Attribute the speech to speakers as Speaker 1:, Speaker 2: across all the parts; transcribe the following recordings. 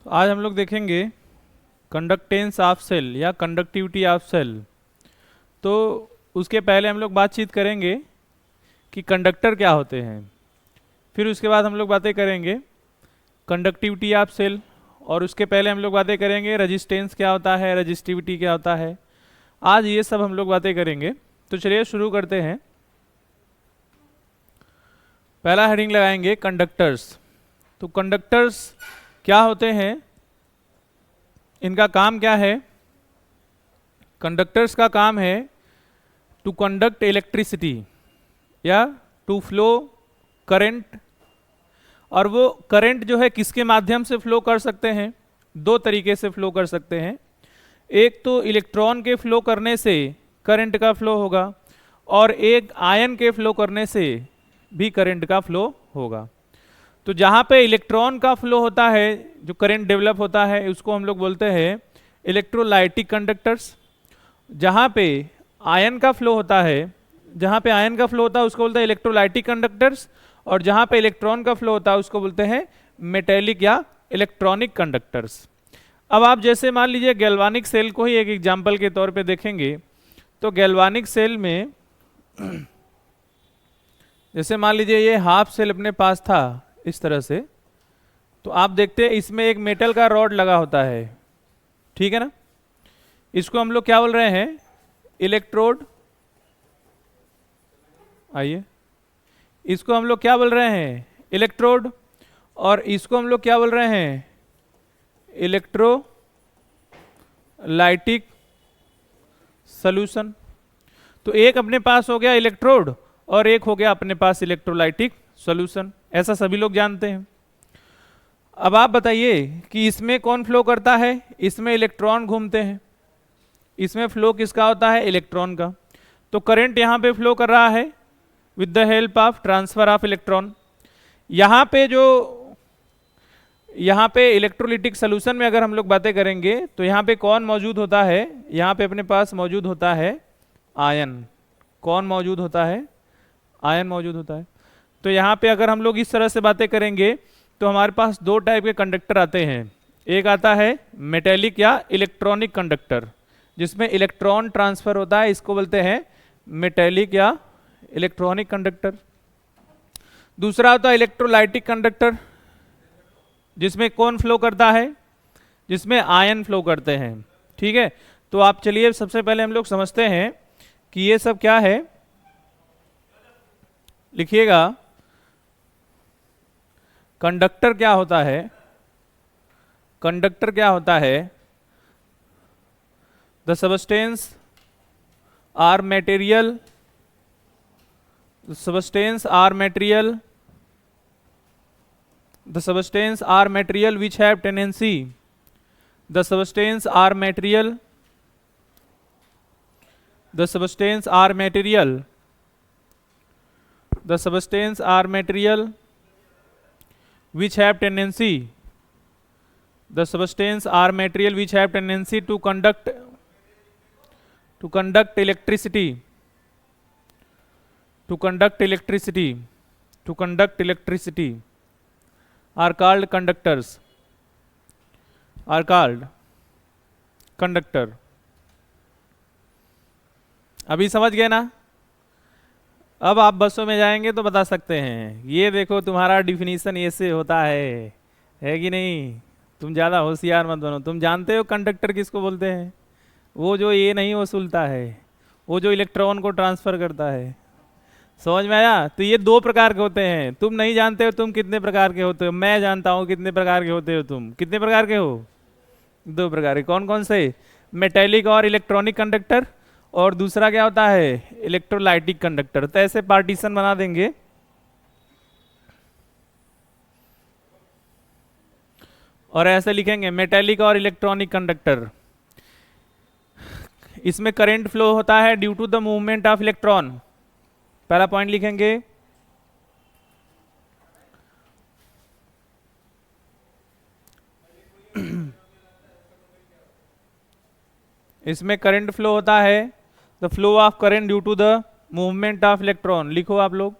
Speaker 1: तो आज हम लोग देखेंगे कंडक्टेंस ऑफ सेल या कंडक्टिविटी ऑफ सेल। तो उसके पहले हम लोग बातचीत करेंगे कि कंडक्टर क्या होते हैं, फिर उसके बाद हम लोग बातें करेंगे कंडक्टिविटी ऑफ सेल, और उसके पहले हम लोग बातें करेंगे रेजिस्टेंस क्या होता है, रेजिस्टिविटी क्या होता है। आज ये सब हम लोग बातें करेंगे। तो चलिए शुरू करते हैं। पहला हेडिंग लगाएंगे कंडक्टर्स। तो कंडक्टर्स क्या होते हैं, इनका काम क्या है। कंडक्टर्स का काम है टू कंडक्ट इलेक्ट्रिसिटी या टू फ्लो करंट। और वो करंट जो है किसके माध्यम से फ्लो कर सकते हैं, दो तरीके से फ्लो कर सकते हैं। एक तो इलेक्ट्रॉन के फ्लो करने से करंट का फ्लो होगा, और एक आयन के फ्लो करने से भी करंट का फ्लो होगा। तो जहाँ पे इलेक्ट्रॉन का फ्लो होता है, जो करंट डेवलप होता है, उसको हम लोग बोलते हैं इलेक्ट्रोलाइटिक कंडक्टर्स। जहाँ पे आयन का फ्लो होता है, जहाँ पे आयन का फ्लो होता है उसको बोलते हैं इलेक्ट्रोलाइटिक कंडक्टर्स, और जहाँ पे इलेक्ट्रॉन का फ्लो होता है उसको बोलते हैं मेटेलिक या इलेक्ट्रॉनिक कंडक्टर्स। अब आप जैसे मान लीजिए गैल्वानिक सेल को ही एक एग्जाम्पल के तौर पे देखेंगे। तो गैल्वानिक सेल में जैसे मान लीजिए ये हाफ सेल अपने पास था इस तरह से, तो आप देखते हैं इसमें एक मेटल का रॉड लगा होता है, ठीक है ना। इसको हम लोग क्या बोल रहे हैं, इलेक्ट्रोड। आइए, इसको हम लोग क्या बोल रहे हैं, इलेक्ट्रोड। और इसको हम लोग क्या बोल रहे हैं, इलेक्ट्रोलाइटिक सॉल्यूशन। तो एक अपने पास हो गया इलेक्ट्रोड और एक हो गया अपने पास इलेक्ट्रोलाइटिक सॉल्यूशन, ऐसा सभी लोग जानते हैं। अब आप बताइए कि इसमें कौन फ्लो करता है, इसमें इलेक्ट्रॉन घूमते हैं, इसमें फ्लो किसका होता है, इलेक्ट्रॉन का। तो करंट यहाँ पे फ्लो कर रहा है with the help of transfer of electron. यहाँ पे इलेक्ट्रोलिटिक सोल्यूशन में अगर हम लोग बातें करेंगे तो यहाँ पे कौन मौजूद होता है, यहाँ पे अपने पास मौजूद होता है आयन। कौन मौजूद होता है, आयन मौजूद होता है। तो यहाँ पे अगर हम लोग इस तरह से बातें करेंगे तो हमारे पास दो टाइप के कंडक्टर आते हैं। एक आता है मेटेलिक या इलेक्ट्रॉनिक कंडक्टर, जिसमें इलेक्ट्रॉन ट्रांसफर होता है, इसको बोलते हैं मेटेलिक या इलेक्ट्रॉनिक कंडक्टर। दूसरा होता है इलेक्ट्रोलाइटिक कंडक्टर, जिसमें कौन फ्लो करता है, जिसमें आयन फ्लो करते हैं, ठीक है। तो आप चलिए सबसे पहले हम लोग समझते हैं कि ये सब क्या है। लिखिएगा, कंडक्टर क्या होता है। कंडक्टर क्या होता है, the substance are material, substance are material, the substance are material which have tendency, the substance are material, the substance are material, the substance are material which have tendency, the substance are material which have tendency to conduct electricity, to conduct electricity, to conduct electricity are called conductors, are called conductor। अभी समझ गए ना। अब आप बसों में जाएंगे तो बता सकते हैं, ये देखो तुम्हारा डिफिनीशन ऐसे होता है कि नहीं। तुम ज़्यादा होशियार मत बनो, तुम जानते हो कंडक्टर किसको बोलते हैं, वो जो ये नहीं वसूलता है, वो जो इलेक्ट्रॉन को ट्रांसफर करता है। समझ में आया। तो ये दो प्रकार के होते हैं, तुम नहीं जानते हो तुम कितने प्रकार के होते हो, मैं जानता हूँ कितने प्रकार के होते हो। तुम कितने प्रकार के हो, दो प्रकार के। कौन कौन से, मेटेलिक और इलेक्ट्रॉनिक कंडक्टर, और दूसरा क्या होता है, इलेक्ट्रोलाइटिक कंडक्टर। तो ऐसे पार्टीशन बना देंगे। और ऐसे लिखेंगे मेटेलिक और इलेक्ट्रॉनिक कंडक्टर। इसमें करंट फ्लो होता है due to the movement of electron. पहला पॉइंट लिखेंगे, इसमें करंट फ्लो होता है, the flow of current due to the movement of electron. लिखो आप लोग।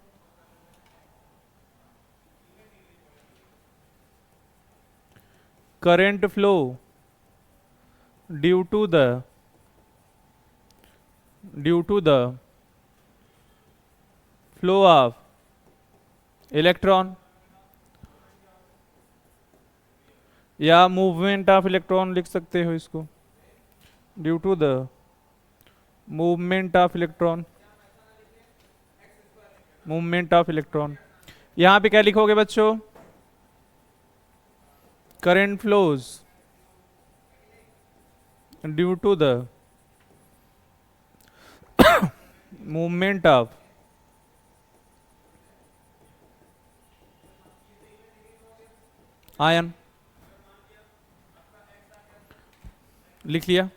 Speaker 1: current flow due to the flow of electron या मूवमेंट ऑफ इलेक्ट्रॉन लिख सकते हो इसको, due to the movement of electron, movement of electron. यहां पे क्या लिखोगे बच्चों, current flows due to the movement of ion, लिख लिया।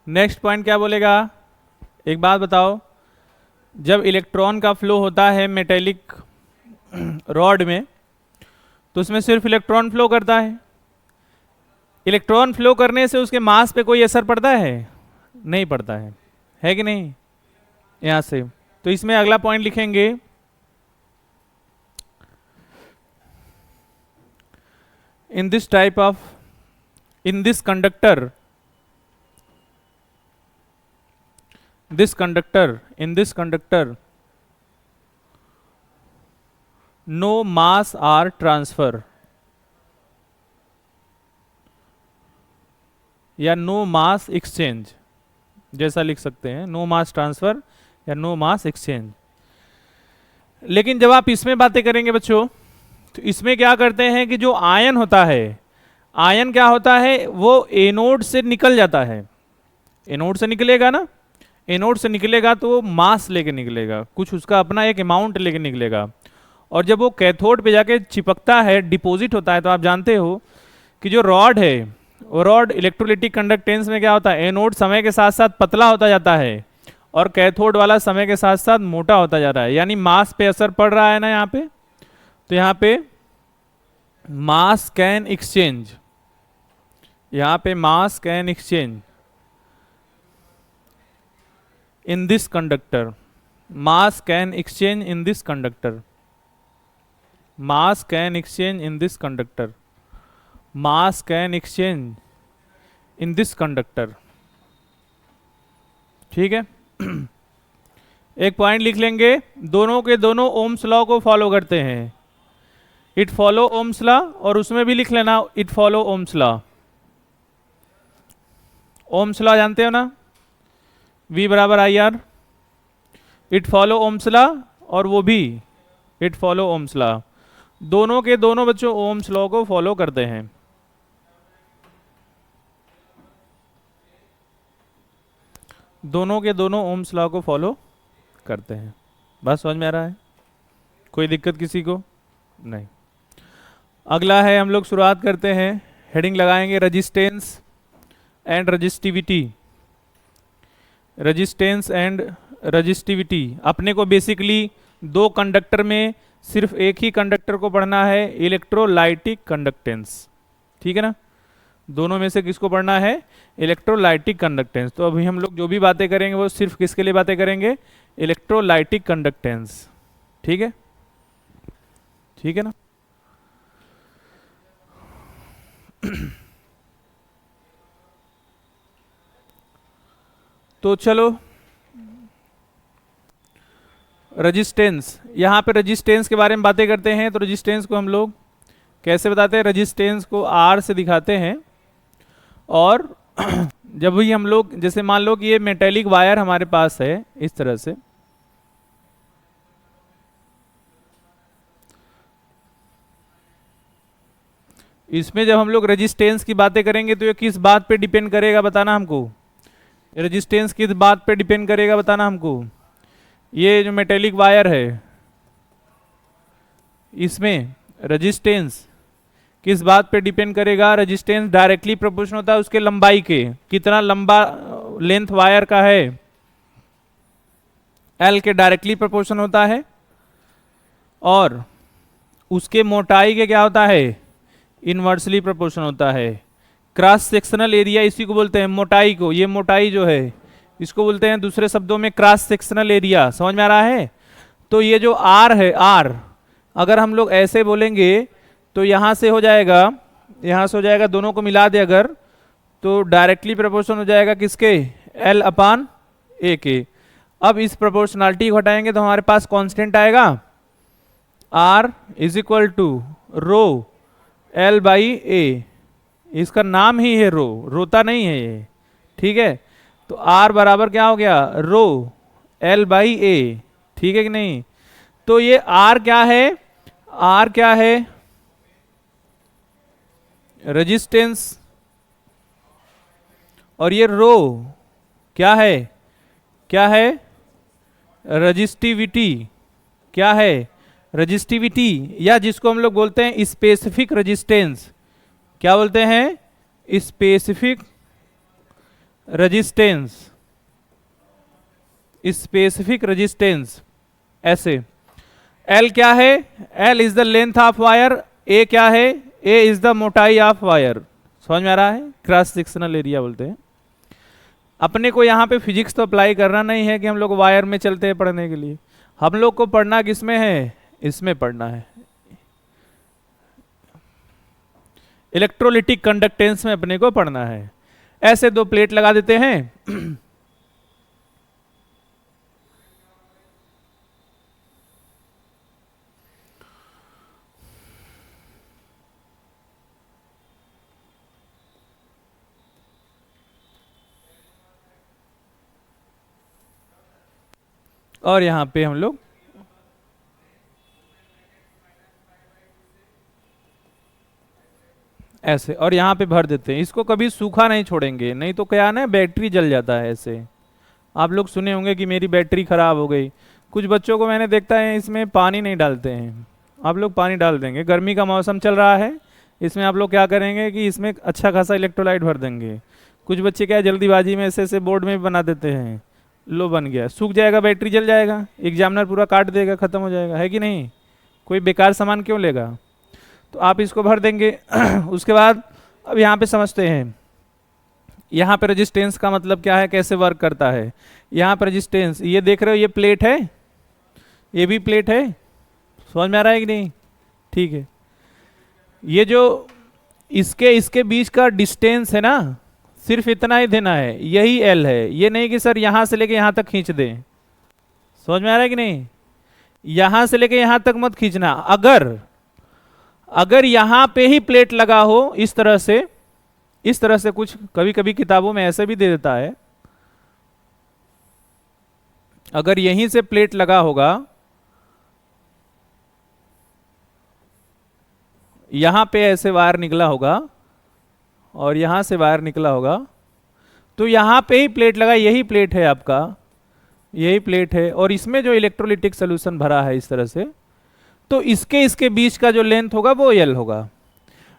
Speaker 1: नेक्स्ट पॉइंट क्या बोलेगा, एक बात बताओ, जब इलेक्ट्रॉन का फ्लो होता है मेटेलिक रॉड में तो उसमें सिर्फ इलेक्ट्रॉन फ्लो करता है। इलेक्ट्रॉन फ्लो करने से उसके मास पे कोई असर पड़ता है? नहीं पड़ता है कि नहीं? यहां से तो इसमें अगला पॉइंट लिखेंगे, in this conductor no mass are transfer या नो मास एक्सचेंज, जैसा लिख सकते हैं, नो मास ट्रांसफर या नो मास एक्सचेंज। लेकिन जब आप इसमें बातें करेंगे बच्चों तो इसमें क्या करते हैं कि जो आयन होता है, आयन क्या होता है, वो एनोड से निकल जाता है। एनोड से निकलेगा ना, एनोड से निकलेगा तो वो मास लेके निकलेगा, कुछ उसका अपना एक अमाउंट लेके निकलेगा, और जब वो कैथोड पे जाके चिपकता है, डिपॉजिट होता है, तो आप जानते हो कि जो रॉड है वो रॉड इलेक्ट्रोलिटिक कंडक्टेंस में क्या होता है, एनोड समय के साथ साथ पतला होता जाता है और कैथोड वाला समय के साथ साथ मोटा होता जा रहा है, यानी मास पे असर पड़ रहा है ना यहाँ पे। तो यहाँ पे मास कैन एक्सचेंज, यहाँ पे मास can exchange in this conductor, mass can exchange in this conductor, mass can exchange in this conductor, mass can exchange in this conductor. ठीक है। एक पॉइंट लिख लेंगे, दोनों के दोनों ओम्स लॉ को फॉलो करते हैं, इट फॉलो ओम्स लॉ, और उसमें भी लिख लेना it follow Ohm's law. Ohm's law जानते हो ना, V बराबर IR, it follow Ohm's law, और वो भी इट फॉलो ओम्स लॉ। दोनों के दोनों बच्चों ओम्स लॉ को फॉलो करते हैं। दोनों के दोनों ओम्स लॉ को फॉलो करते हैं। बस समझ में आ रहा है? कोई दिक्कत किसी को? नहीं। अगला है, हम लोग शुरुआत करते हैं, हेडिंग लगाएंगे resistance and resistivity. Resistance and resistivity अपने को बेसिकली दो कंडक्टर में सिर्फ एक ही कंडक्टर को पढ़ना है, इलेक्ट्रोलाइटिक कंडक्टेंस। ठीक है ना, दोनों में से किसको पढ़ना है? Electrolytic conductance. तो अभी हम लोग जो भी बातें करेंगे वो सिर्फ किसके लिए बातें करेंगे? Electrolytic conductance. ठीक है, ठीक है ना। तो चलो, रेजिस्टेंस, यहाँ पे रेजिस्टेंस के बारे में बातें करते हैं। तो रेजिस्टेंस को हम लोग कैसे बताते हैं? रेजिस्टेंस को R से दिखाते हैं, और जब भी हम लोग, जैसे मान लो कि ये मेटेलिक वायर हमारे पास है इस तरह से, इसमें जब हम लोग रेजिस्टेंस की बातें करेंगे तो ये किस बात पे डिपेंड करेगा बताना हमको? रेजिस्टेंस किस बात पे डिपेंड करेगा बताना हमको? ये जो मेटेलिक वायर है इसमें रेजिस्टेंस किस बात पे डिपेंड करेगा? रेजिस्टेंस डायरेक्टली प्रोपोर्शनल होता है उसके लंबाई के, कितना लंबा लेंथ वायर का है, L के डायरेक्टली प्रोपोर्शनल होता है, और उसके मोटाई के क्या होता है? इनवर्सली प्रोपोर्शनल होता है। क्रॉस सेक्शनल एरिया इसी को बोलते हैं मोटाई को, ये मोटाई जो है इसको बोलते हैं दूसरे शब्दों में क्रॉस सेक्शनल एरिया। समझ में आ रहा है? तो ये जो आर है, आर अगर हम लोग ऐसे बोलेंगे तो यहां से हो जाएगा, यहां से हो जाएगा, दोनों को मिला दे अगर, तो डायरेक्टली प्रोपोर्शन हो जाएगा किसके, एल अपान ए के। अब इस प्रोपोर्शनलिटी को हटाएंगे तो हमारे पास कांस्टेंट आएगा R is equal to rho L by A. इसका नाम ही है रो, रोता नहीं है ये, ठीक है। तो आर बराबर क्या हो गया, रो एल बाई ए, ठीक है कि नहीं। तो ये आर क्या है, आर क्या है, रेजिस्टेंस, और ये रो क्या है, क्या है, रजिस्टिविटी, क्या है, रजिस्टिविटी, या जिसको हम लोग बोलते हैं स्पेसिफिक रेजिस्टेंस। क्या बोलते हैं, स्पेसिफिक रेजिस्टेंस, स्पेसिफिक रेजिस्टेंस। ऐसे एल क्या है, L is the length of wire, A क्या है, ए इज द मोटाई ऑफ वायर। समझ में आ रहा है? क्रॉस सेक्शनल एरिया बोलते हैं। अपने को यहाँ पे फिजिक्स तो अप्लाई करना नहीं है कि हम लोग वायर में चलते हैं पढ़ने के लिए, हम लोग को पढ़ना किसमें है, इसमें पढ़ना है, इलेक्ट्रोलिटिक कंडक्टेंस में अपने को पढ़ना है। ऐसे दो प्लेट लगा देते हैं और यहां पे हम लोग ऐसे, और यहां पे भर देते हैं। इसको कभी सूखा नहीं छोड़ेंगे, नहीं तो क्या ना बैटरी जल जाता है। ऐसे आप लोग सुने होंगे कि मेरी बैटरी खराब हो गई। कुछ बच्चों को मैंने देखता है इसमें पानी नहीं डालते हैं, आप लोग पानी डाल देंगे। गर्मी का मौसम चल रहा है, इसमें आप लोग क्या करेंगे कि इसमें अच्छा खासा इलेक्ट्रोलाइट भर देंगे। कुछ बच्चे क्या जल्दीबाजी में ऐसे ऐसे बोर्ड में भी बना देते हैं, लो बन गया, सूख जाएगा, बैटरी जल जाएगा, एग्जामिनर पूरा काट देगा, खत्म हो जाएगा, है कि नहीं। कोई बेकार सामान क्यों लेगा। तो आप इसको भर देंगे उसके बाद अब यहाँ पे समझते हैं, यहाँ पे रेजिस्टेंस का मतलब क्या है, कैसे वर्क करता है। यहाँ पे रेजिस्टेंस, ये देख रहे हो, ये प्लेट है, ये भी प्लेट है, समझ में आ रहा है कि नहीं, ठीक है। ये जो इसके इसके बीच का डिस्टेंस है ना, सिर्फ इतना ही देना है, यही एल है। ये नहीं कि सर यहां से लेके यहां तक खींच दें, समझ में आ रहा है कि नहीं। यहां से लेके यहां तक मत खींचना। अगर अगर यहां पे ही प्लेट लगा हो इस तरह से, इस तरह से, कुछ कभी कभी किताबों में ऐसे भी दे देता है, अगर यहीं से प्लेट लगा होगा, यहां पे ऐसे वायर निकला होगा और यहां से वायर निकला होगा, तो यहां पे ही प्लेट लगा, यही प्लेट है आपका, यही प्लेट है, और इसमें जो इलेक्ट्रोलिटिक सोल्यूशन भरा है इस तरह से, तो इसके इसके बीच का जो लेंथ होगा वो एल होगा।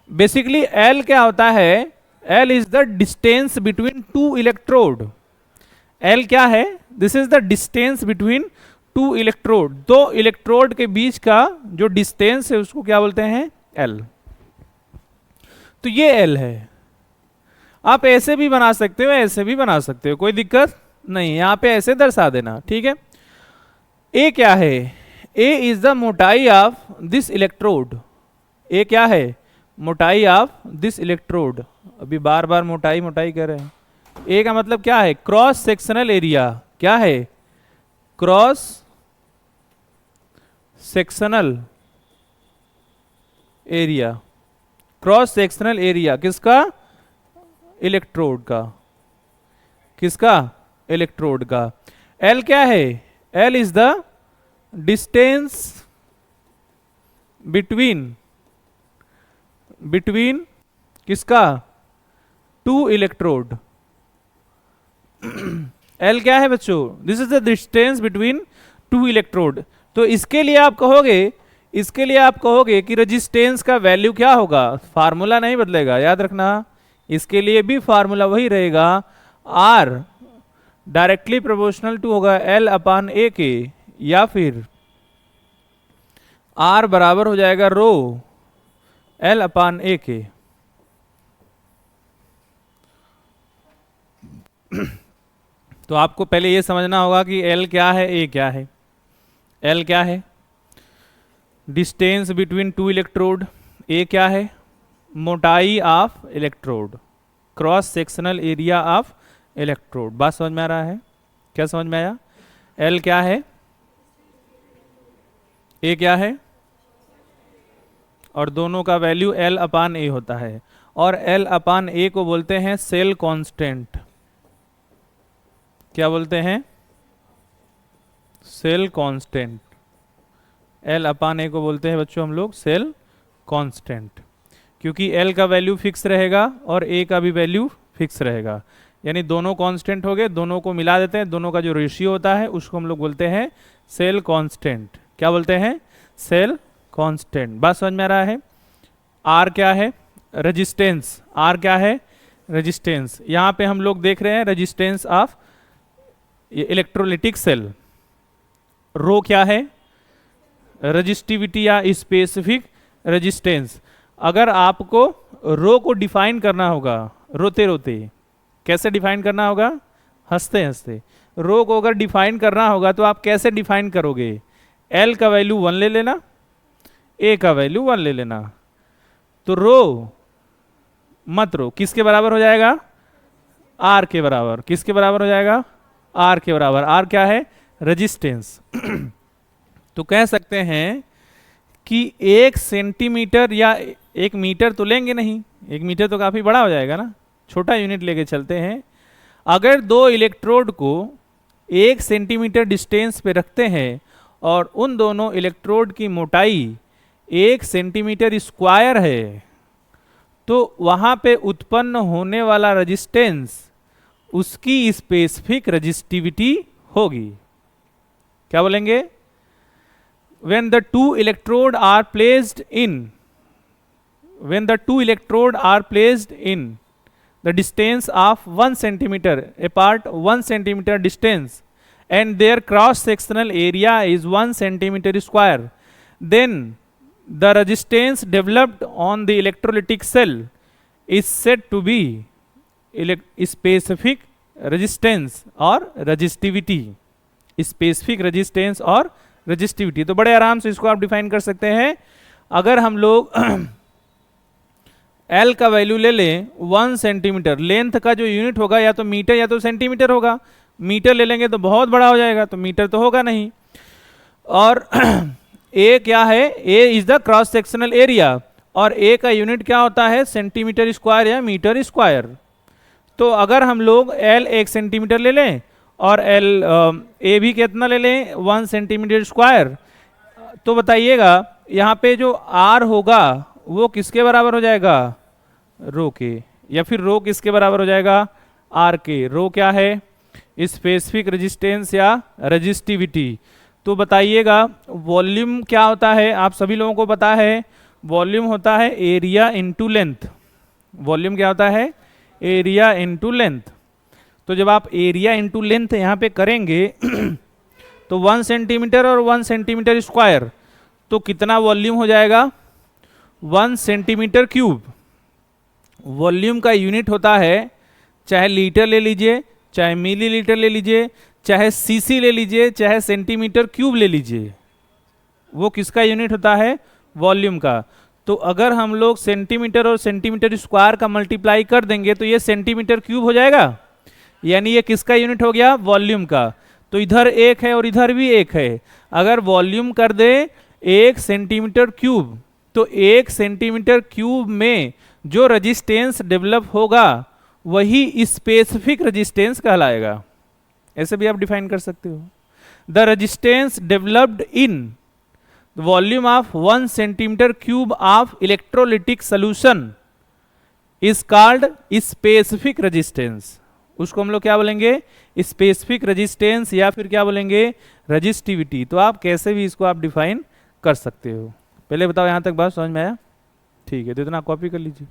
Speaker 1: बेसिकली एल क्या होता है, L is the distance between two electrode. L क्या है, this is the distance between two electrode. दो इलेक्ट्रोड के बीच का जो डिस्टेंस है उसको क्या बोलते हैं, एल। तो ये एल है। आप ऐसे भी बना सकते हो, ऐसे भी बना सकते हो, कोई दिक्कत नहीं, यहां पे ऐसे दर्शा देना, ठीक है। ए क्या है, ए इज द मोटाई ऑफ दिस इलेक्ट्रोड। ए क्या है, मोटाई ऑफ दिस इलेक्ट्रोड। अभी बार बार मोटाई मोटाई कर रहे हैं। ए का मतलब क्या है, क्रॉस सेक्शनल एरिया। क्या है, cross sectional area. Cross sectional area किसका, इलेक्ट्रोड का, किसका, इलेक्ट्रोड का। एल क्या है, L is the distance between, between किसका, टू इलेक्ट्रोड। एल क्या है बच्चों, this is the distance between two electrode. तो इसके लिए आप कहोगे, इसके लिए आप कहोगे कि रेजिस्टेंस का वैल्यू क्या होगा, फार्मूला नहीं बदलेगा, याद रखना। इसके लिए भी फार्मूला वही रहेगा, आर डायरेक्टली प्रोपोर्शनल टू होगा एल अपान ए के, या फिर आर बराबर हो जाएगा रो एल अपान ए के। तो आपको पहले ये समझना होगा कि एल क्या है, ए क्या है। एल क्या है? Distance between two electrode. A क्या है? मोटाई of electrode, cross sectional area of electrode. बात समझ में आ रहा है? क्या समझ में आया? एल क्या है, ए क्या है, और दोनों का वैल्यू एल अपान ए होता है। और एल अपान ए को बोलते हैं सेल कांस्टेंट। क्या बोलते हैं? Cell constant. L upon A को बोलते हैं बच्चों हम लोग सेल कांस्टेंट, क्योंकि एल का वैल्यू फिक्स रहेगा और ए का भी वैल्यू फिक्स रहेगा। यानी दोनों कांस्टेंट हो गए, दोनों को मिला देते हैं, दोनों का जो रेशियो होता है उसको हम लोग बोलते हैं सेल कांस्टेंट। क्या बोलते हैं? Cell constant. बात समझ में आ रहा है? आर क्या है? रेजिस्टेंस। आर क्या है? रेजिस्टेंस। यहां पे हम लोग देख रहे हैं रेजिस्टेंस ऑफ इलेक्ट्रोलिटिक सेल। रो क्या है? रजिस्टिविटी या स्पेसिफिक रेजिस्टेंस। अगर आपको रो को डिफाइन करना होगा रोते रोते, कैसे डिफाइन करना होगा? हंसते हंसते। रो को अगर डिफाइन करना होगा तो आप कैसे डिफाइन करोगे? एल का वैल्यू 1 ले लेना, ए का वैल्यू 1 ले लेना, तो रो मत रो किसके बराबर हो जाएगा? आर के बराबर। किसके बराबर हो जाएगा? आर के बराबर। आर क्या है? रेजिस्टेंस। तो कह सकते हैं कि 1 सेंटीमीटर या 1 मीटर तो लेंगे नहीं, 1 मीटर तो काफी बड़ा हो जाएगा ना, छोटा यूनिट लेके चलते हैं। अगर दो इलेक्ट्रोड को 1 सेंटीमीटर डिस्टेंस पे रखते हैं और उन दोनों इलेक्ट्रोड की मोटाई 1 सेंटीमीटर स्क्वायर है, तो वहां पे उत्पन्न होने वाला रेजिस्टेंस उसकी स्पेसिफिक रेजिस्टिविटी होगी। क्या बोलेंगे? when the two electrode are placed in when the two electrode are placed in the distance of 1 centimeter apart, 1 centimeter distance, and their cross sectional area is 1 centimeter square, then the resistance developed on the electrolytic cell is said to be specific resistance or resistivity। Specific resistance और resistivity. तो बड़े आराम से इसको आप define कर सकते हैं। अगर हम लोग एल का वैल्यू ले लें 1 सेंटीमीटर, लेंथ का जो यूनिट होगा या तो मीटर या तो सेंटीमीटर होगा। मीटर ले लेंगे तो बहुत बड़ा हो जाएगा, तो मीटर तो होगा नहीं। और ए क्या है? A is the cross sectional area, और ए का यूनिट क्या होता है? सेंटीमीटर स्क्वायर या मीटर स्क्वायर। तो अगर हम लोग एल 1 सेंटीमीटर ले लें और एल ए भी कितना ले लें? 1 सेंटीमीटर स्क्वायर, तो बताइएगा यहाँ पे जो आर होगा वो किसके बराबर हो जाएगा? रो के। या फिर रो किसके बराबर हो जाएगा? आर के। रो क्या है? स्पेसिफिक रेजिस्टेंस या रेजिस्टिविटी। तो बताइएगा वॉल्यूम क्या होता है? आप सभी लोगों को पता है वॉल्यूम होता है एरिया इंटू लेंथ। वॉल्यूम क्या होता है? Area into length. तो जब आप एरिया इंटू लेंथ यहाँ पे करेंगे तो 1 सेंटीमीटर और 1 सेंटीमीटर स्क्वायर, तो कितना वॉल्यूम हो जाएगा? 1 सेंटीमीटर क्यूब। वॉल्यूम का यूनिट होता है, चाहे लीटर ले लीजिए, चाहे मिलीलीटर ले लीजिए, चाहे सीसी ले लीजिए, चाहे सेंटीमीटर क्यूब ले लीजिए, वो किसका यूनिट होता है? वॉल्यूम का। तो अगर हम लोग सेंटीमीटर और सेंटीमीटर स्क्वायर का मल्टीप्लाई कर देंगे तो ये सेंटीमीटर क्यूब हो जाएगा, यानी ये किसका यूनिट हो गया? वॉल्यूम का। तो इधर एक है और इधर भी एक है। अगर वॉल्यूम कर दे 1 सेंटीमीटर क्यूब, तो 1 सेंटीमीटर क्यूब में जो रेजिस्टेंस डेवलप होगा वही स्पेसिफिक रेजिस्टेंस कहलाएगा। ऐसे भी आप डिफाइन कर सकते हो। The resistance developed in volume of 1 centimetre cube of electrolytic solution is called specific resistance. उसको हम लोग क्या बोलेंगे? स्पेसिफिक रेजिस्टेंस, या फिर क्या बोलेंगे? रेजिस्टिविटी। तो आप कैसे भी इसको आप डिफाइन कर सकते हो। पहले बताओ यहां तक बात समझ में आया? ठीक है, तो इतना कॉपी कर लीजिए।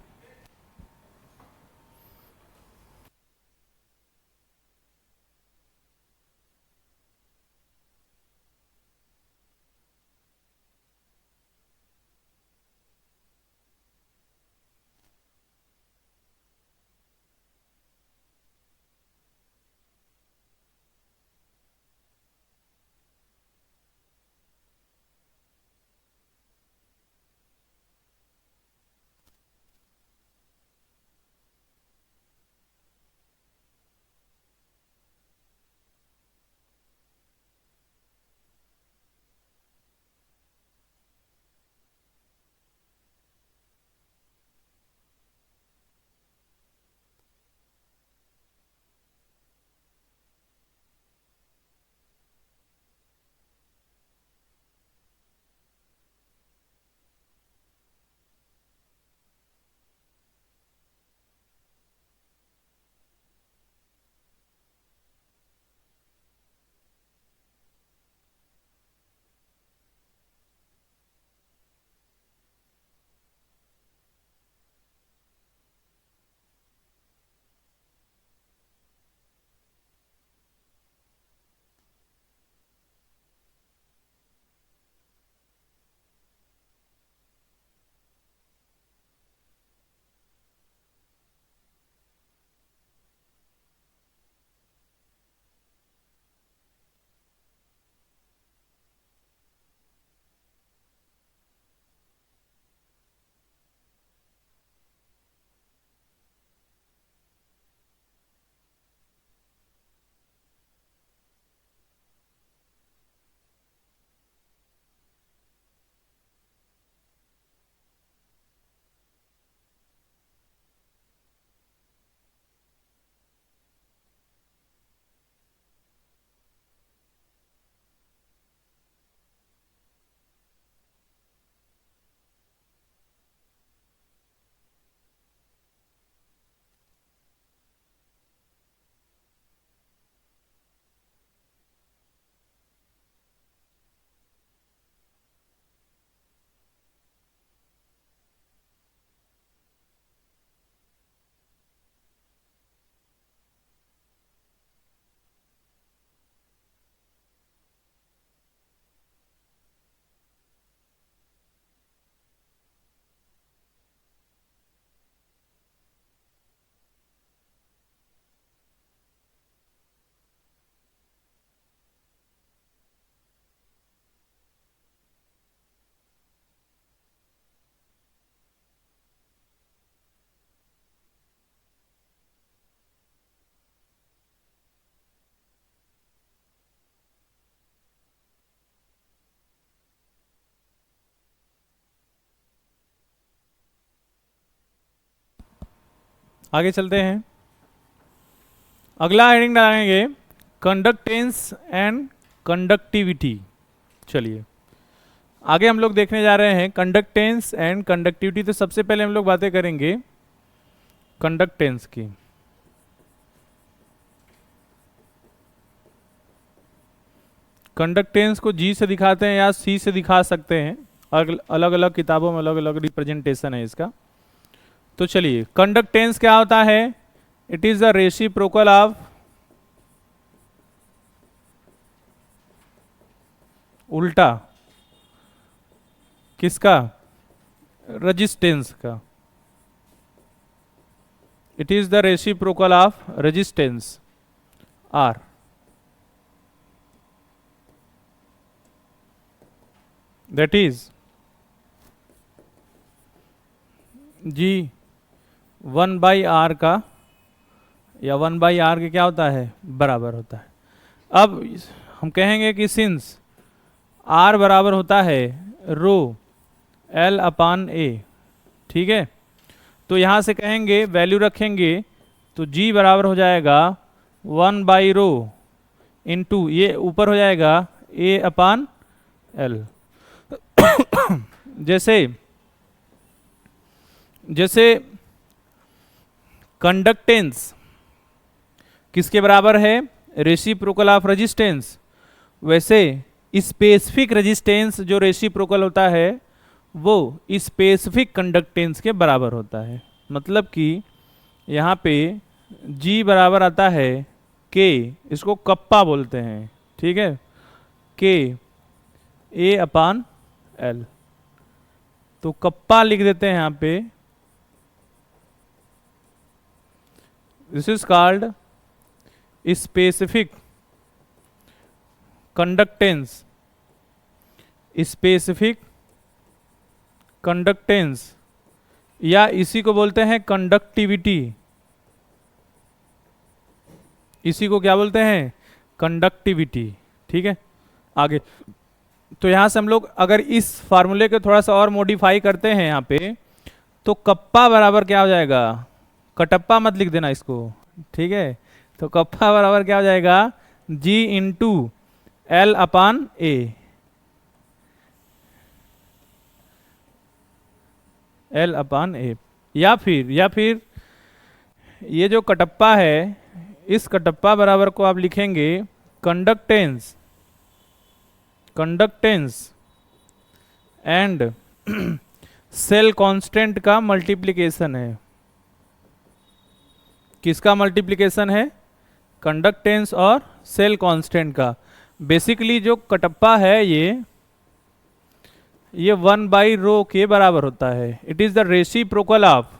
Speaker 1: आगे चलते हैं, अगला हेडिंग डालेंगे कंडक्टेंस एंड कंडक्टिविटी। चलिए आगे हम लोग देखने जा रहे हैं कंडक्टेंस एंड कंडक्टिविटी। तो सबसे पहले हम लोग बातें करेंगे कंडक्टेंस की। कंडक्टेंस को जी से दिखाते हैं या सी से दिखा सकते हैं, अलग अलग किताबों में अलग अलग रिप्रेजेंटेशन है इसका। तो चलिए, कंडक्टेंस क्या होता है? It is the reciprocal of उल्टा किसका? रेजिस्टेंस का। It is the reciprocal of resistance R. That is G 1/r का या 1/r के क्या होता है? बराबर होता है। अब हम कहेंगे कि सिंस r बराबर होता है रो L/A, ठीक है, तो यहां से कहेंगे वैल्यू रखेंगे तो g बराबर हो जाएगा 1/रो इंटू ये ऊपर हो जाएगा A/L। जैसे जैसे कंडक्टेंस किसके बराबर है? रेसिप्रोकल ऑफ रेजिस्टेंस, वैसे स्पेसिफिक रेजिस्टेंस जो रेसिप्रोकल होता है वो स्पेसिफिक कंडक्टेंस के बराबर होता है। मतलब कि यहाँ पे G बराबर आता है K, इसको कप्पा बोलते हैं, ठीक है, K A/L। तो कप्पा लिख देते हैं यहाँ पे। This is called specific conductance. Specific conductance या इसी को बोलते हैं कंडक्टिविटी। इसी को क्या बोलते हैं? कंडक्टिविटी, ठीक है। आगे तो यहां से हम लोग अगर इस फार्मूले को थोड़ा सा और मॉडिफाई करते हैं यहाँ पे, तो कप्पा बराबर क्या हो जाएगा? कटप्पा मत लिख देना इसको, ठीक है। तो कप्पा बराबर क्या हो जाएगा? G into L/A। L/A या फिर ये जो कटप्पा है, इस कटप्पा बराबर को आप लिखेंगे कंडक्टेंस एंड सेल कांस्टेंट का मल्टीप्लिकेशन है। किसका मल्टीप्लिकेशन है? कंडक्टेंस और सेल कांस्टेंट का। बेसिकली जो कटप्पा है ये 1/रो के बराबर होता है। It is the reciprocal of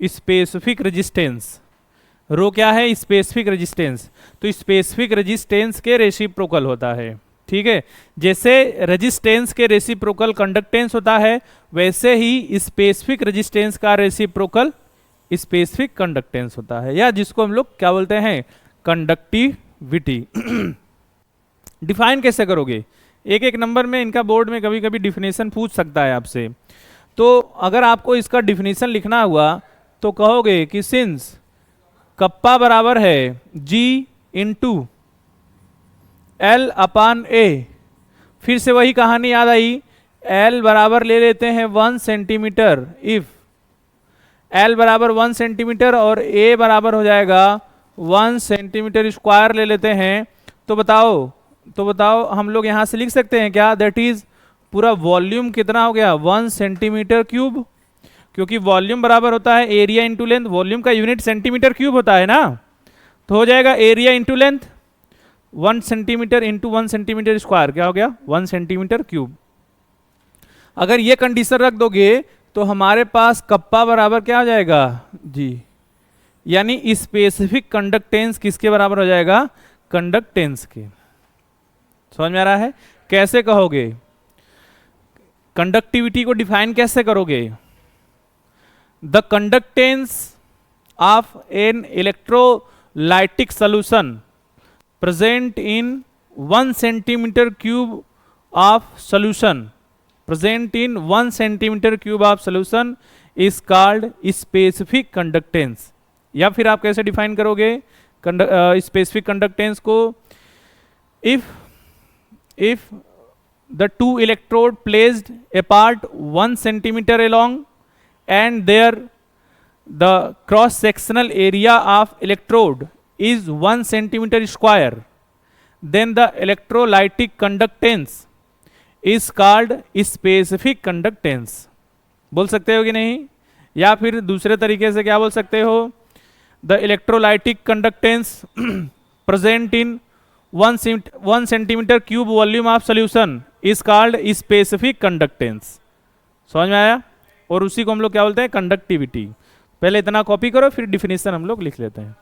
Speaker 1: specific resistance. Rho क्या है? Specific resistance. तो स्पेसिफिक रेजिस्टेंस के रेसिप्रोकल होता है, ठीक है। जैसे रेजिस्टेंस के रेसिप्रोकल कंडक्टेंस होता है, वैसे ही स्पेसिफिक रेजिस्टेंस का रेसिप्रोकल स्पेसिफिक कंडक्टेंस होता है, या जिसको हम लोग क्या बोलते हैं? कंडक्टिविटी। डिफाइन कैसे करोगे? एक एक नंबर में इनका बोर्ड में कभी कभी डिफिनेशन पूछ सकता है आपसे। तो अगर आपको इसका डिफिनेशन लिखना हुआ तो कहोगे कि सिंस कप्पा बराबर है G इंटू L/A, फिर से वही कहानी याद आई। L बराबर ले लेते हैं 1 सेंटीमीटर। इफ L बराबर 1 सेंटीमीटर और A बराबर हो जाएगा 1 सेंटीमीटर स्क्वायर ले लेते हैं, तो बताओ हम लोग यहां से लिख सकते हैं क्या? दैट इज पूरा वॉल्यूम कितना हो गया? 1 सेंटीमीटर क्यूब। क्योंकि वॉल्यूम बराबर होता है एरिया इंटू लेंथ। वॉल्यूम का यूनिट सेंटीमीटर क्यूब होता है ना, तो हो जाएगा area into length 1 centimetre into 1 centimetre square, क्या हो गया? 1 सेंटीमीटर क्यूब। अगर ये कंडीशन रख दोगे तो हमारे पास कप्पा बराबर क्या हो जाएगा? जी, यानी स्पेसिफिक कंडक्टेंस किसके बराबर हो जाएगा? कंडक्टेंस के। समझ में आ रहा है? कैसे कहोगे? कंडक्टिविटी को डिफाइन कैसे करोगे? The conductance of an electrolytic solution present in 1 centimetre cube of solution is called specific conductance। या फिर आप कैसे डिफाइन करोगे स्पेसिफिक कंडक्टेंस को? If the two electrode placed apart 1 centimeter along and there the cross sectional area of electrode is 1 centimeter square, then the electrolytic conductance is called specific conductance. बोल सकते हो कि नहीं? या फिर दूसरे तरीके से क्या बोल सकते हो? the electrolytic conductance present in 1 centimeter cube volume of solution is called specific conductance. समझ में आया? और उसी को हम लोग क्या बोलते हैं? कंडक्टिविटी. पहले इतना कॉपी करो, फिर डिफिनेशन हम लोग लिख लेते हैं.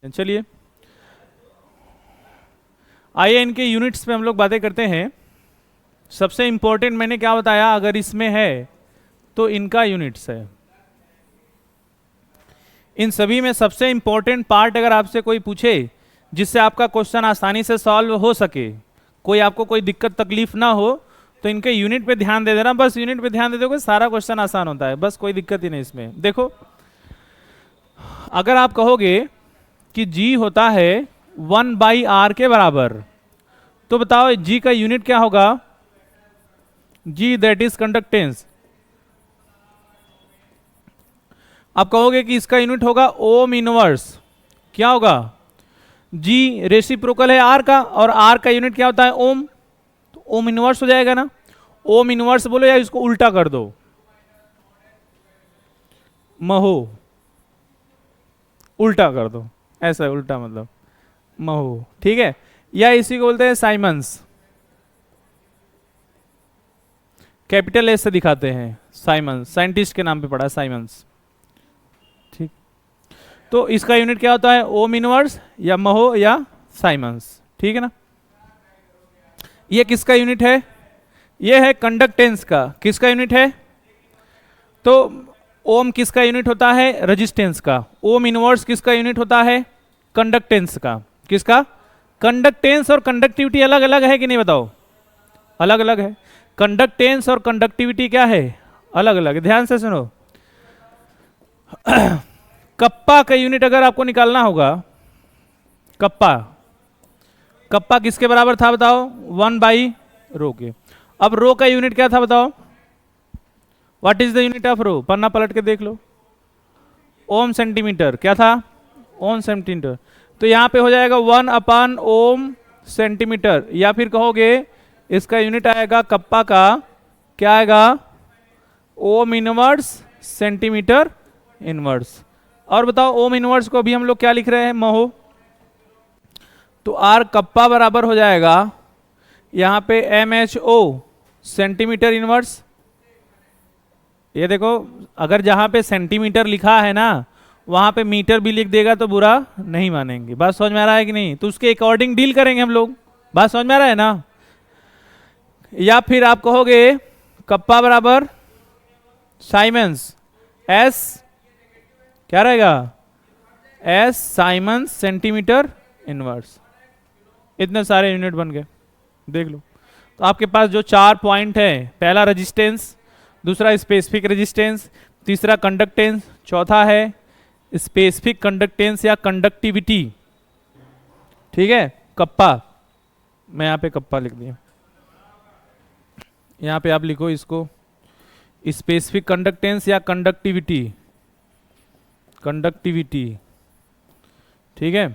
Speaker 1: चलिए आइए इनके यूनिट्स पे हम लोग बातें करते हैं. सबसे इंपॉर्टेंट मैंने क्या बताया, अगर इसमें है तो इनका यूनिट्स है. इन सभी में सबसे इंपॉर्टेंट पार्ट अगर आपसे कोई पूछे जिससे आपका क्वेश्चन आसानी से सॉल्व हो सके, कोई आपको कोई दिक्कत तकलीफ ना हो, तो इनके यूनिट पे ध्यान दे देना. बस यूनिट पे ध्यान दे दोगे सारा क्वेश्चन आसान होता है. बस कोई दिक्कत ही नहीं इसमें. देखो अगर आप कहोगे कि G होता है 1/r के बराबर, तो बताओ G का यूनिट क्या होगा? G that is conductance. आप कहोगे कि इसका यूनिट होगा ओम इनवर्स. क्या होगा? G रेसिप्रोकल है R का, और R का यूनिट क्या होता है? ओम. तो ओम इनवर्स हो जाएगा ना. ओम इनवर्स बोलो या इसको उल्टा कर दो, महो. उल्टा कर दो, ऐसा है उल्टा मतलब महो. ठीक है. या इसी को बोलते हैं साइमंस. कैपिटल एस से दिखाते हैं. साइमंस साइंटिस्ट के नाम पे पड़ा साइमंस. ठीक. तो इसका यूनिट क्या होता है? ओम इनवर्स या महो या साइमंस. ठीक है ना. ये किसका यूनिट है? ये है कंडक्टेंस का. किसका यूनिट है? तो ओम किसका यूनिट होता है? रेजिस्टेंस का. ओम इनवर्स किसका यूनिट होता है? कंडक्टेंस का. किसका? कंडक्टेंस और कंडक्टिविटी अलग अलग है कि नहीं बताओ? अलग अलग है. कंडक्टेंस और कंडक्टिविटी क्या है? अलग अलग है. ध्यान से सुनो. कप्पा का यूनिट अगर आपको निकालना होगा, कप्पा कप्पा किसके बराबर था बताओ? 1/ρ के. अब रो का यूनिट क्या था बताओ? What is the unit of rho? पन्ना पलट के देख लो. Ohm centimetre. क्या था? Ohm centimetre. तो यहां पे हो जाएगा 1/ओम सेंटीमीटर. या फिर कहोगे इसका यूनिट आएगा कप्पा का, क्या आएगा? Ohm inverse centimetre inverse. और बताओ ओम इनवर्स को अभी हम लोग क्या लिख रहे हैं? महो. तो आर कप्पा बराबर हो जाएगा यहां पे MHO सेंटीमीटर इनवर्स. ये देखो अगर जहां पे सेंटीमीटर लिखा है ना, वहां पे मीटर भी लिख देगा तो बुरा नहीं मानेंगे. बात समझ में आ रहा है कि नहीं? तो उसके अकॉर्डिंग डील करेंगे हम लोग. बात समझ में आ रहा है ना? या फिर आप कहोगे कप्पा बराबर साइमंस. एस क्या रहेगा? S siemens centimetre inverse. इतने सारे यूनिट बन गए. देख लो. तो आपके पास जो 4 पॉइंट है, पहला रेजिस्टेंस, दूसरा स्पेसिफिक रेजिस्टेंस, तीसरा कंडक्टेंस, चौथा है स्पेसिफिक कंडक्टेंस या कंडक्टिविटी. ठीक है. कप्पा, मैं यहाँ पे कप्पा लिख दिया. यहाँ पे आप लिखो इसको स्पेसिफिक कंडक्टेंस या कंडक्टिविटी. कंडक्टिविटी. ठीक है.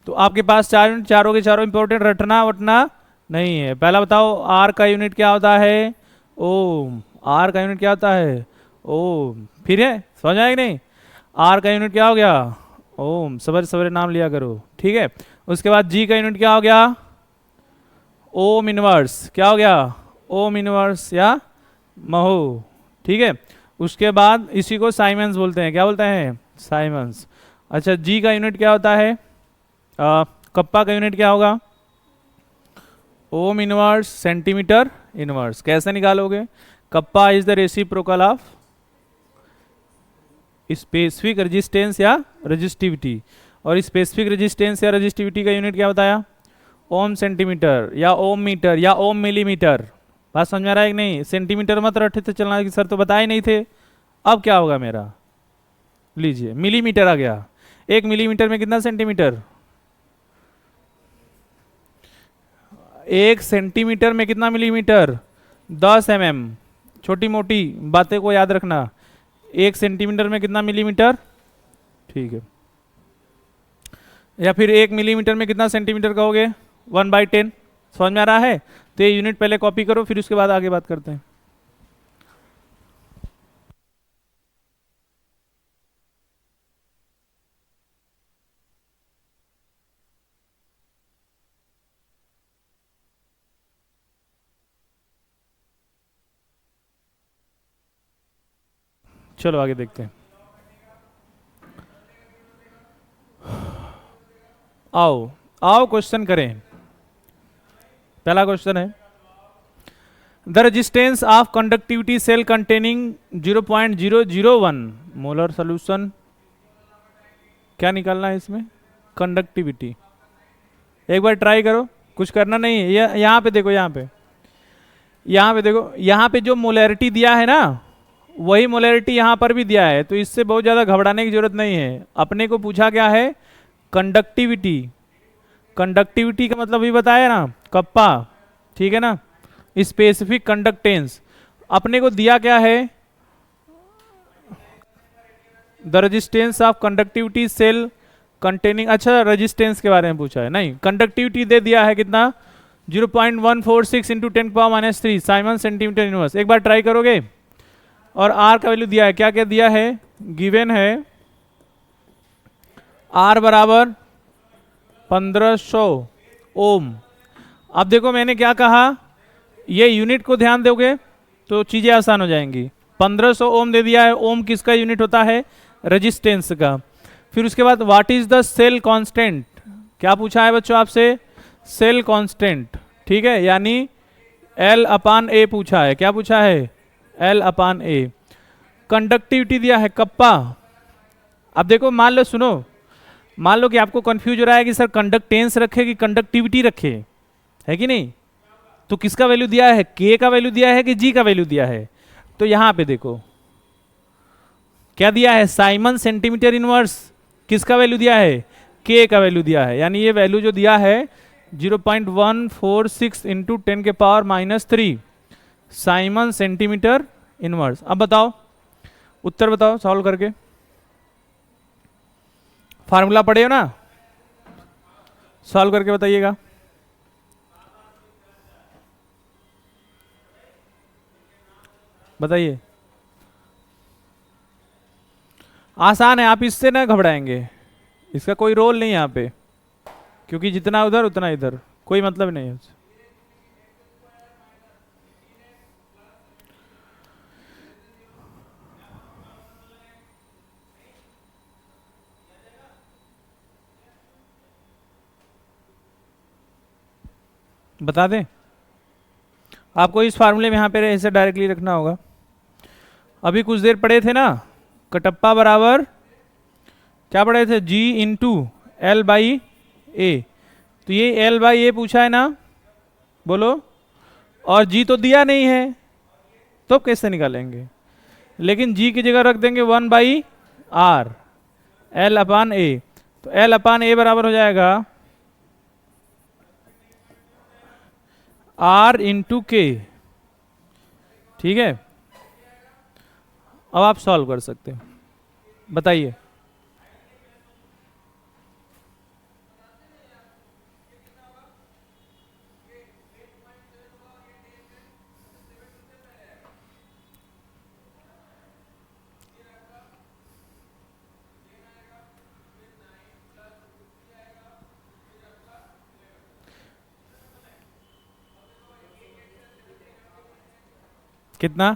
Speaker 1: तो आपके पास 4 यूनिट, चारों के चारों इंपॉर्टेंट, रटना वटना नहीं है. पहला बताओ आर का यूनिट क्या होता है? ओम. आर का यूनिट क्या होता है? ओम. फिर है समझ आए कि नहीं? आर का यूनिट क्या हो गया? ओम. सवेरे सवेरे नाम लिया करो. ठीक है. उसके बाद जी का यूनिट क्या हो गया? Ohm inverse. क्या हो गया? ओम इनवर्स या महो, ठीक है। उसके बाद इसी को साइमंस बोलते हैं, क्या बोलते हैं, साइमंस। अच्छा, जी का यूनिट क्या होता है, कप्पा का यूनिट क्या होगा, ओम इनवर्स सेंटीमीटर इनवर्स। कैसे निकालोगे, kappa is the reciprocal of specific resistance या रेजिस्टिविटी, और स्पेसिफिक रेजिस्टेंस या रेजिस्टिविटी का यूनिट क्या बताया, ओम सेंटीमीटर या ओम मीटर या ओम मिलीमीटर। बात समझ में आ रहा है कि नहीं, सेंटीमीटर मत रटे थे चलना कि सर तो बताए नहीं थे। अब क्या होगा मेरा, लीजिए मिलीमीटर आ गया, 1 मिलीमीटर में कितना सेंटीमीटर, 1 सेंटीमीटर में कितना मिलीमीटर, 10 mm। छोटी मोटी बातें को याद रखना, 1 सेंटीमीटर में कितना मिलीमीटर, ठीक है। या फिर 1 मिलीमीटर में कितना सेंटीमीटर कहोगे, 1/10। समझ में आ रहा है, तो ये यूनिट पहले कॉपी करो, फिर उसके बाद आगे बात करते हैं। चलो आगे देखते हैं। आओ आओ क्वेश्चन करें। पहला क्वेश्चन है, the resistance of conductivity cell containing 0.001 molar solution. क्या निकालना है इसमें, कंडक्टिविटी। एक बार ट्राई करो, कुछ करना नहीं है। यहाँ पे देखो, यहाँ पे देखो, यहाँ पे जो मोलैरिटी दिया है ना, वही मोलैरिटी यहाँ पर भी दिया है, तो इससे बहुत ज़्यादा घबराने की जरूरत नहीं है। अपने को पूछा क्या है, कंडक्टिविटी। कंडक्टिविटी का मतलब भी बताया ना, कप्पा, ठीक है ना। स्पेसिफिक कंडक्टेंस अपने को दिया क्या है, the resistance of conductivity cell containing. अच्छा, रेजिस्टेंस के बारे में पूछा है, नहीं, कंडक्टिविटी दे दिया है कितना, 0.146 इंटू 10⁻³ साइमन सेंटीमीटर इनवर्स। एक बार ट्राई करोगे, और आर का वैल्यू दिया है, क्या क्या दिया है, गिवन है आर बराबर 1500 ओम। अब देखो मैंने क्या कहा, ये यूनिट को ध्यान दोगे तो चीजें आसान हो जाएंगी। 1500 ओम दे दिया है, ओम किसका यूनिट होता है, रेजिस्टेंस का। फिर उसके बाद what is the cell constant, क्या पूछा है बच्चों आपसे, सेल कांस्टेंट, ठीक है, यानी L/A पूछा है। क्या पूछा है, L/A। कंडक्टिविटी दिया है कप्पा। अब देखो, मान लो, सुनो, मान लो कि आपको कंफ्यूज हो रहा है कि सर कंडक्टेंस रखे कि कंडक्टिविटी रखे, है कि नहीं। तो किसका वैल्यू दिया है, के का वैल्यू दिया है कि जी का वैल्यू दिया है। तो यहां पे देखो क्या दिया है, साइमन सेंटीमीटर इनवर्स। किसका वैल्यू दिया है, के का वैल्यू दिया है, यानी ये वैल्यू जो दिया है 0.146 इंटू 10⁻³ साइमन सेंटीमीटर इनवर्स। अब बताओ, उत्तर बताओ सॉल्व करके। फार्मूला पढ़े हो ना, सॉल्व करके बताइएगा। बताइए, आसान है, आप इससे ना घबराएंगे, इसका कोई रोल नहीं है यहाँ पे, क्योंकि जितना उधर उतना इधर, कोई मतलब नहीं है उससे। बता दें आपको, इस फार्मूले में यहाँ पे ऐसे डायरेक्टली रखना होगा। अभी कुछ देर पढ़े थे ना, कटप्पा बराबर क्या पढ़े थे, G इंटू L/A। तो ये L/A पूछा है ना, बोलो, और G तो दिया नहीं है, तो कैसे निकालेंगे, लेकिन G की जगह रख देंगे 1/R L/A। तो L/A बराबर हो जाएगा R इंटू के, ठीक है। अब आप सॉल्व कर सकते हो, बताइए। कितना?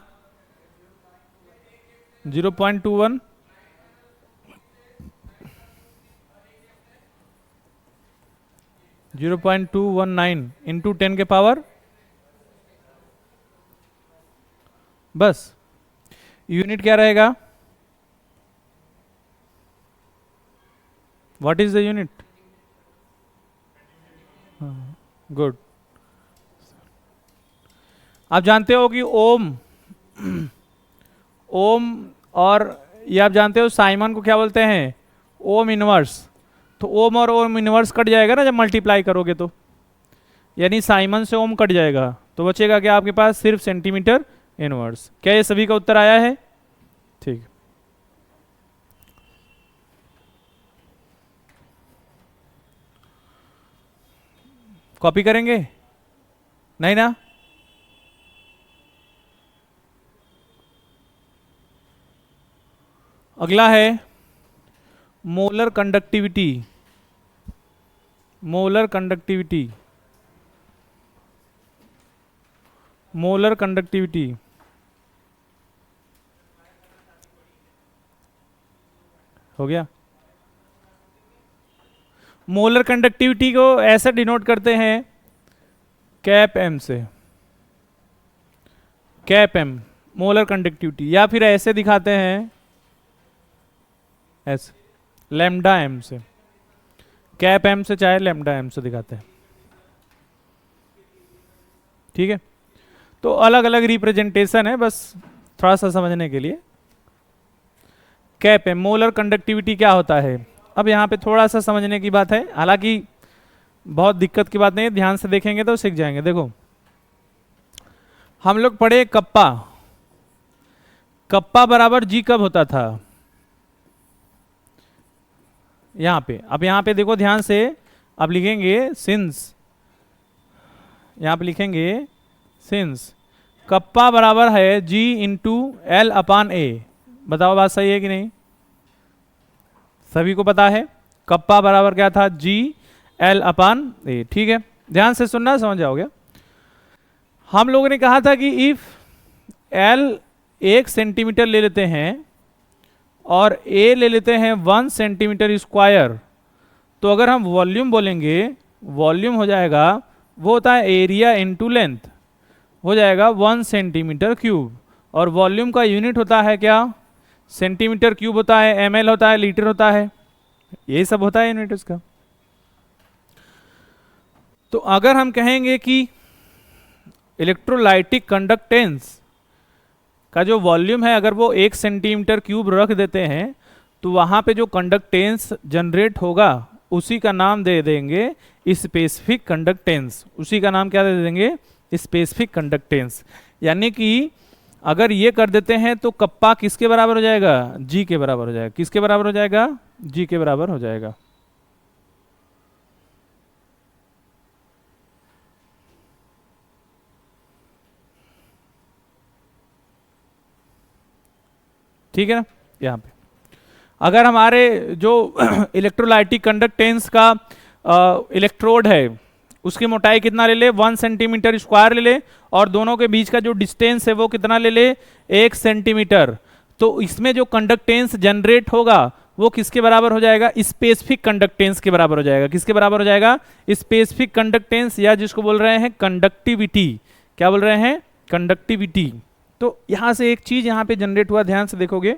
Speaker 1: 0.21 0.219 इंटू 10 के पावर, बस। यूनिट क्या रहेगा? What is the unit? Good. आप जानते हो कि ओम ओम, और ये आप जानते हो साइमन को क्या बोलते हैं? Ohm inverse. तो ओम और ओम इनवर्स कट जाएगा ना जब मल्टीप्लाई करोगे तो, यानी साइमन से ओम कट जाएगा, तो बचेगा क्या आपके पास? सिर्फ सेंटीमीटर इनवर्स। क्या ये सभी का उत्तर आया है? ठीक। कॉपी करेंगे? नहीं ना? अगला है molar conductivity. Molar conductivity, molar conductivity. हो गया। मोलर कंडक्टिविटी को ऐसे डिनोट करते हैं कैप एम से, कैप एम मोलर कंडक्टिविटी, या फिर ऐसे दिखाते हैं ऐसे, लैम्डा एम से, कैप एम से चाहे लैम्डा एम से दिखाते हैं। ठीक है, तो अलग अलग रिप्रेजेंटेशन है, बस थोड़ा सा समझने के लिए। कैप एम मोलर कंडक्टिविटी क्या होता है? अब यहाँ पे थोड़ा सा समझने की बात है, हालांकि बहुत दिक्कत की बात नहीं है, ध्यान से देखेंगे तो सीख जाएंगे। देखो, हम लोग पढ़े कप्पा, कप्पा बराबर जी कब होता था? यहाँ पे। अब यहाँ पे देखो ध्यान से, अब लिखेंगे सिंस, यहाँ पे लिखेंगे सिंस कप्पा बराबर है जी इंटू एल अपान ए। बताओ बात सही है कि नहीं? सभी को पता है कप्पा बराबर क्या था? जी एल अपान ए। ठीक है, ध्यान से सुनना, समझ जाओगे। हम लोगों ने कहा था कि इफ एल 1 सेंटीमीटर ले लेते हैं और ए ले लेते हैं 1 सेंटीमीटर स्क्वायर, तो अगर हम वॉल्यूम बोलेंगे, वॉल्यूम हो जाएगा, वो होता है एरिया इनटू लेंथ, हो जाएगा 1 सेंटीमीटर क्यूब, और वॉल्यूम का यूनिट होता है क्या? सेंटीमीटर क्यूब होता है, एमएल होता है, लीटर होता है, ये सब होता है यूनिट इसका। तो अगर हम कहेंगे कि इलेक्ट्रोलाइटिक कंडक्टेंस का जो वॉल्यूम है, अगर वो 1 सेंटीमीटर क्यूब रख देते हैं, तो वहां पे जो कंडक्टेंस जनरेट होगा उसी का नाम दे देंगे स्पेसिफिक कंडक्टेंस। उसी का नाम क्या दे देंगे? Specific conductance. यानी कि अगर ये कर देते हैं तो कप्पा किसके बराबर हो जाएगा? जी के बराबर हो जाएगा। किसके बराबर हो जाएगा? जी के बराबर हो जाएगा। ठीक है ना? यहाँ पे अगर हमारे जो इलेक्ट्रोलाइटिक कंडक्टेंस का इलेक्ट्रोड है, उसकी मोटाई कितना ले ले? 1 सेंटीमीटर स्क्वायर ले ले, और दोनों के बीच का जो डिस्टेंस है वो कितना ले ले? 1 सेंटीमीटर। तो इसमें जो कंडक्टेंस जनरेट होगा वो किसके बराबर हो जाएगा? स्पेसिफिक कंडक्टेंस के बराबर हो जाएगा। किसके बराबर हो जाएगा? स्पेसिफिक कंडक्टेंस, या जिसको बोल रहे हैं कंडक्टिविटी। क्या बोल रहे हैं? कंडक्टिविटी। तो यहां से एक चीज यहां पे जनरेट हुआ, ध्यान से देखोगे,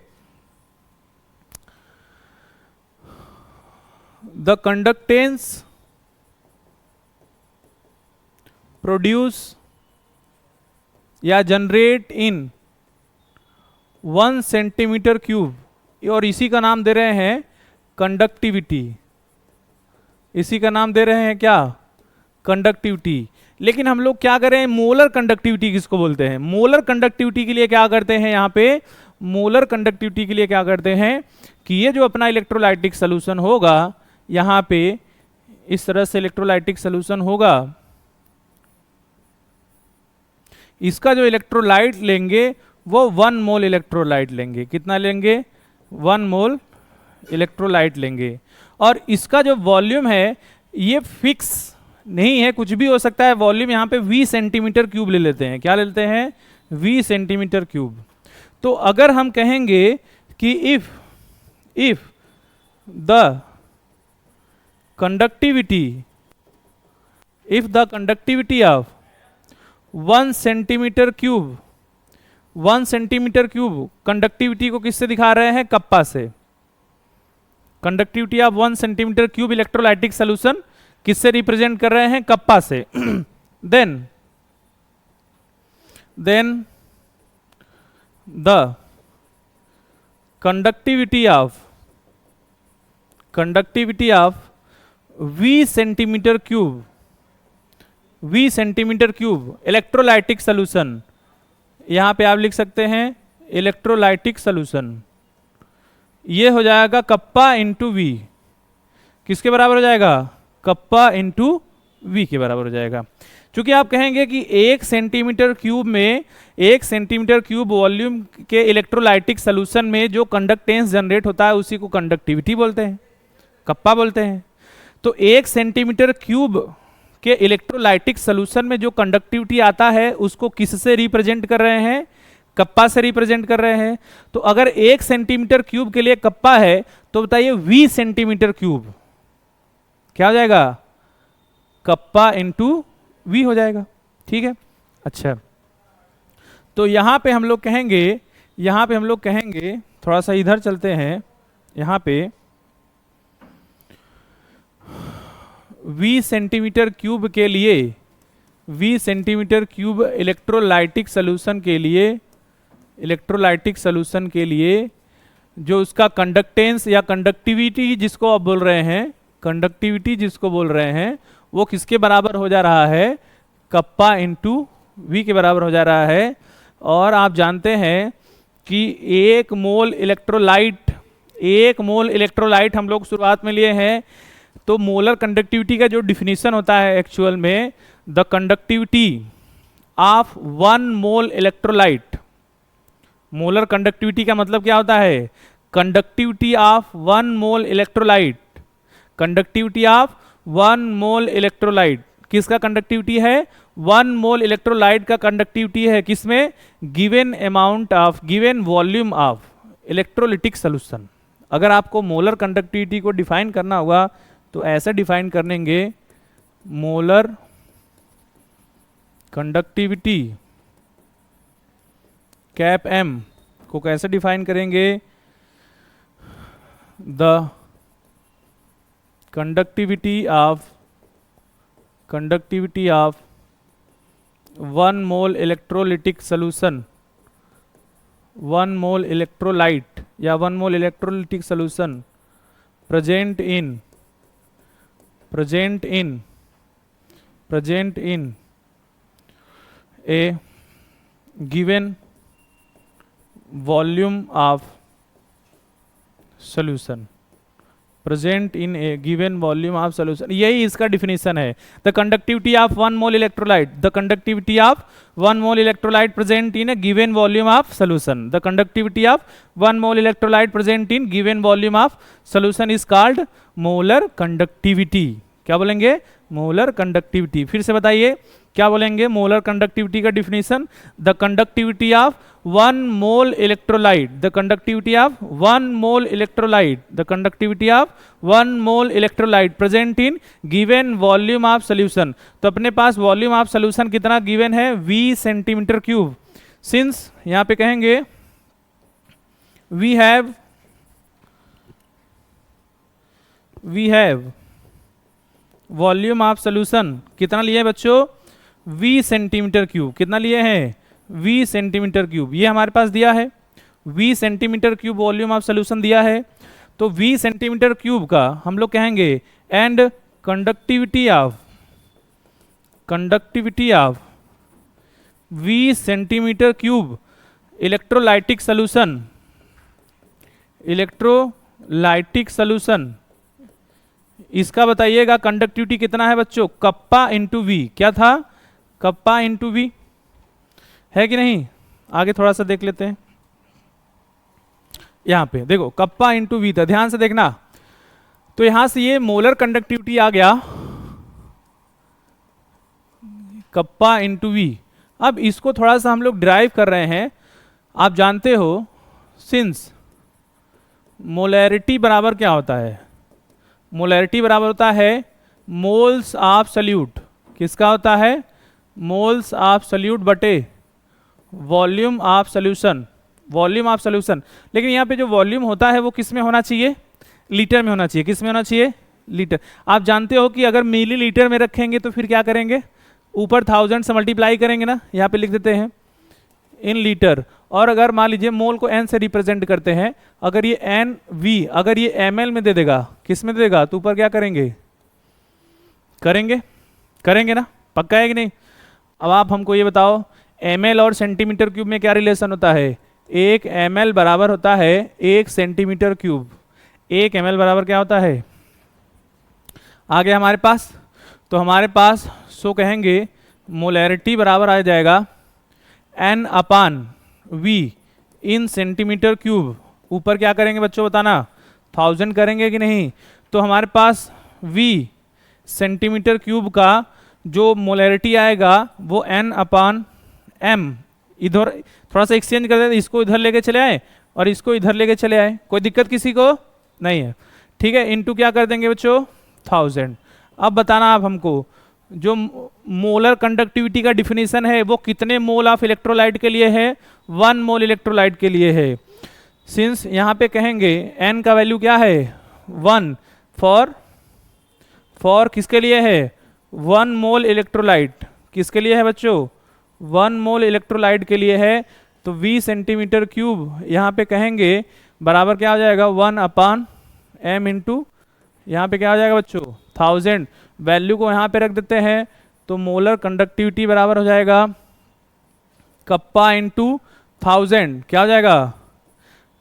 Speaker 1: द कंडक्टेंस प्रोड्यूस या जनरेट इन 1 सेंटीमीटर क्यूब, और इसी का नाम दे रहे हैं कंडक्टिविटी। इसी का नाम दे रहे हैं क्या? कंडक्टिविटी। लेकिन हम लोग क्या करें? मोलर कंडक्टिविटी किसको बोलते हैं? मोलर कंडक्टिविटी के लिए क्या करते हैं यहाँ पे? मोलर कंडक्टिविटी के लिए क्या करते हैं कि ये जो अपना इलेक्ट्रोलाइटिक सोल्यूशन होगा, यहाँ पे इस तरह से इलेक्ट्रोलाइटिक सोल्यूशन होगा, इसका जो इलेक्ट्रोलाइट लेंगे वो 1 मोल इलेक्ट्रोलाइट लेंगे। कितना लेंगे? 1 मोल इलेक्ट्रोलाइट लेंगे। और इसका जो वॉल्यूम है ये फिक्स नहीं है, कुछ भी हो सकता है। वॉल्यूम यहाँ पे 20 सेंटीमीटर क्यूब ले लेते हैं। क्या ले लेते हैं? V centimetre cube. तो अगर हम कहेंगे कि if the conductivity of 1 centimetre cube, 1 centimetre cube conductivity को किससे दिखा रहे हैं? कप्पा से। Conductivity of 1 centimetre cube electrolytic solution किससे रिप्रेजेंट कर रहे हैं? कप्पा से। Then the conductivity of V centimetre cube electrolytic solution, यहां पे आप लिख सकते हैं इलेक्ट्रोलाइटिक सोल्यूशन, ये हो जाएगा कप्पा इंटू वी। किसके बराबर हो जाएगा? कप्पा इंटू वी के बराबर हो जाएगा। क्योंकि आप कहेंगे कि 1 सेंटीमीटर क्यूब में, 1 सेंटीमीटर क्यूब वॉल्यूम के इलेक्ट्रोलाइटिक सोल्यूशन में जो कंडक्टेंस जनरेट होता है उसी को कंडक्टिविटी बोलते हैं, कप्पा बोलते हैं। तो 1 सेंटीमीटर क्यूब के इलेक्ट्रोलाइटिक सोल्यूशन में जो कंडक्टिविटी आता है उसको किससे रिप्रेजेंट कर रहे हैं? कप्पा से रिप्रेजेंट कर रहे हैं। तो अगर 1 सेंटीमीटर क्यूब के लिए कप्पा है तो बताइए V सेंटीमीटर क्यूब क्या हो जाएगा? कप्पा इंटू वी हो जाएगा। ठीक है, अच्छा। तो यहां पे हम लोग कहेंगे, थोड़ा सा इधर चलते हैं, यहां पे V सेंटीमीटर क्यूब के लिए, V centimetre cube electrolytic solution के लिए जो उसका कंडक्टेंस या कंडक्टिविटी जिसको आप बोल रहे हैं, वो किसके बराबर हो जा रहा है? कप्पा इंटू वी के बराबर हो जा रहा है। और आप जानते हैं कि 1 मोल इलेक्ट्रोलाइट हम लोग शुरुआत में लिए हैं। तो मोलर कंडक्टिविटी का जो डिफिनीशन होता है एक्चुअल में, the conductivity of 1 mole electrolyte, molar conductivity का मतलब क्या होता है? Conductivity of 1 mole electrolyte, conductivity of 1 mole electrolyte किसका कंडक्टिविटी है? 1 मोल इलेक्ट्रोलाइट का कंडक्टिविटी है किसमें? Given volume of electrolytic solution. अगर आपको मोलर कंडक्टिविटी को डिफाइन करना होगा तो ऐसे डिफाइन करेंगे, मोलर कंडक्टिविटी कैप M को कैसे डिफाइन करेंगे? The conductivity of 1 mole electrolytic solution, 1 mole electrolyte या 1 mole electrolytic solution present in a given volume of solution, present in a given volume of solution, यही इसका definition है। The conductivity of 1 mole electrolyte, the conductivity of 1 mole electrolyte present in a given volume of solution, the conductivity of 1 mole electrolyte present in given volume of solution is called molar conductivity. क्या बोलेंगे? Molar conductivity. फिर से बताइए क्या बोलेंगे? Molar conductivity का definition, the conductivity of 1 mole electrolyte, the conductivity of 1 mole electrolyte, the conductivity of 1 mole electrolyte present in given volume of solution. तो अपने पास वॉल्यूम ऑफ सॉल्यूशन कितना गिवन है? V centimetre cube. सिंस यहां पे कहेंगे we have volume of solution कितना लिए हैं बच्चों? V centimetre cube. कितना लिए हैं? V centimetre cube. ये हमारे पास दिया है V centimetre cube volume of solution दिया है। तो V सेंटीमीटर क्यूब का हम लोग कहेंगे and conductivity of V centimetre cube electrolytic solution, इसका बताइएगा कंडक्टिविटी कितना है बच्चों? Kappa into V. क्या था? कप्पा इंटू वी है कि नहीं? आगे थोड़ा सा देख लेते हैं। यहां पे देखो कप्पा इंटू वी था, ध्यान से देखना। तो यहां से ये मोलर कंडक्टिविटी आ गया कप्पा इंटू वी। अब इसको थोड़ा सा हम लोग ड्राइव कर रहे हैं। आप जानते हो सिंस मोलैरिटी बराबर क्या होता है, मोलैरिटी बराबर होता है मोल्स ऑफ सल्यूट, किसका होता है, मोल्स ऑफ सल्यूट बटे volume of solution, volume of solution. लेकिन यहाँ पे जो वॉल्यूम होता है वो किस में होना चाहिए, लीटर में होना चाहिए। किस में होना चाहिए, लीटर। आप जानते हो कि अगर मिलीलीटर में रखेंगे तो फिर क्या करेंगे, ऊपर 1000 से मल्टीप्लाई करेंगे ना, यहाँ पे लिख देते हैं इन लीटर। और अगर मान लीजिए मोल को एन से रिप्रेजेंट करते हैं, अगर ये एन वी अगर ये एमएल में दे देगा, किस में दे देगा, तो ऊपर क्या करेंगे, करेंगे ना, पक्का है कि नहीं। अब आप हमको ये बताओ एमएल और सेंटीमीटर क्यूब में क्या रिलेशन होता है, 1 ml बराबर होता है 1 सेंटीमीटर क्यूब। 1 ml बराबर क्या होता है, आगे हमारे पास, तो हमारे पास सो कहेंगे मोलैरिटी बराबर आ जाएगा N अपान V इन सेंटीमीटर क्यूब। ऊपर क्या करेंगे बच्चों बताना, 1000 करेंगे कि नहीं। तो हमारे पास V सेंटीमीटर क्यूब का जो मोलैरिटी आएगा वो N अपान M, इधर थोड़ा सा एक्सचेंज कर देते, इसको इधर लेके चले आए और इसको इधर लेके चले आए, कोई दिक्कत किसी को नहीं है, ठीक है। इनटू क्या कर देंगे बच्चों, 1000। अब बताना आप हमको जो मोलर कंडक्टिविटी का डिफिनीशन है वो कितने मोल ऑफ इलेक्ट्रोलाइट के लिए है, 1 मोल इलेक्ट्रोलाइट के लिए है। सिंस यहाँ पे कहेंगे n का वैल्यू क्या है 1, फॉर किसके लिए है, 1 मोल इलेक्ट्रोलाइट, किसके लिए है बच्चों, 1 मोल इलेक्ट्रोलाइट के लिए है। तो V सेंटीमीटर क्यूब यहाँ पे कहेंगे बराबर क्या हो जाएगा 1 अपान m इंटू यहाँ पे क्या हो जाएगा बच्चों 1000। वैल्यू को यहाँ पे रख देते हैं तो मोलर कंडक्टिविटी बराबर हो जाएगा कप्पा इंटू 1000, क्या हो जाएगा,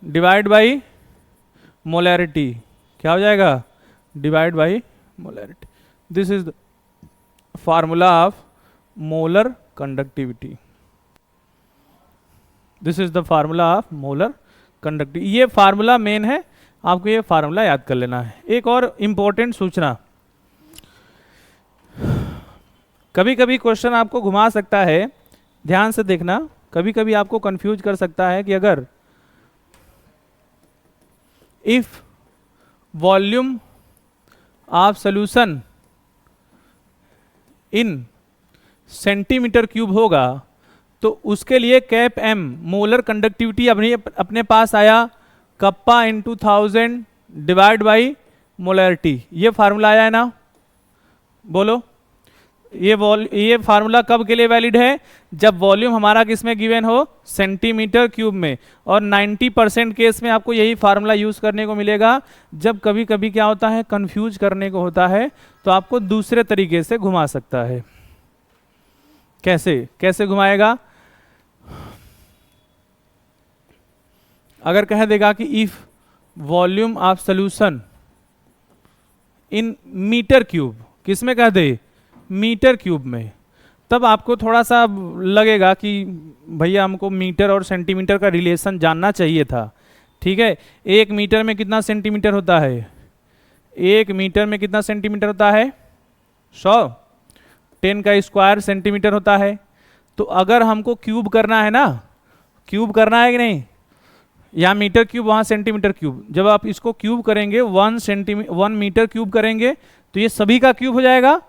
Speaker 1: डिवाइड बाई मोलैरिटी, क्या हो जाएगा, divide by molarity. This is the formula of molar conductivity, this is the formula of molar conductivity. ये फार्मूला मेन है, आपको ये फार्मूला याद कर लेना है। एक और इंपॉर्टेंट सूचना, कभी कभी क्वेश्चन आपको घुमा सकता है, ध्यान से देखना, कभी कभी आपको कंफ्यूज कर सकता है कि अगर if volume of solution in centimetre cube होगा तो उसके लिए कैप m मोलर कंडक्टिविटी अपने पास आया kappa into 1000 divide by molarity. ये फार्मूला आया है ना, बोलो ये फार्मूला कब के लिए वैलिड है, जब वॉल्यूम हमारा किस में गिवन हो, सेंटीमीटर क्यूब में। और 90% केस में आपको यही फार्मूला यूज करने को मिलेगा। जब कभी कभी क्या होता है, कंफ्यूज करने को होता है तो आपको दूसरे तरीके से घुमा सकता है। कैसे घुमाएगा, अगर कह देगा कि if volume of solution in metre cube, किस में कह दे, मीटर क्यूब में, तब आपको थोड़ा सा लगेगा कि भैया हमको मीटर और सेंटीमीटर का रिलेशन जानना चाहिए था, ठीक है। 1 मीटर में कितना सेंटीमीटर होता है, 1 मीटर में कितना सेंटीमीटर होता है 100, 10 का स्क्वायर सेंटीमीटर होता है। तो अगर हमको क्यूब करना है ना, क्यूब करना है कि नहीं, यहाँ मीटर क्यूब वहाँ सेंटीमीटर क्यूब, जब आप इसको क्यूब करेंगे 1 मीटर क्यूब करेंगे तो ये सभी का क्यूब हो जाएगा।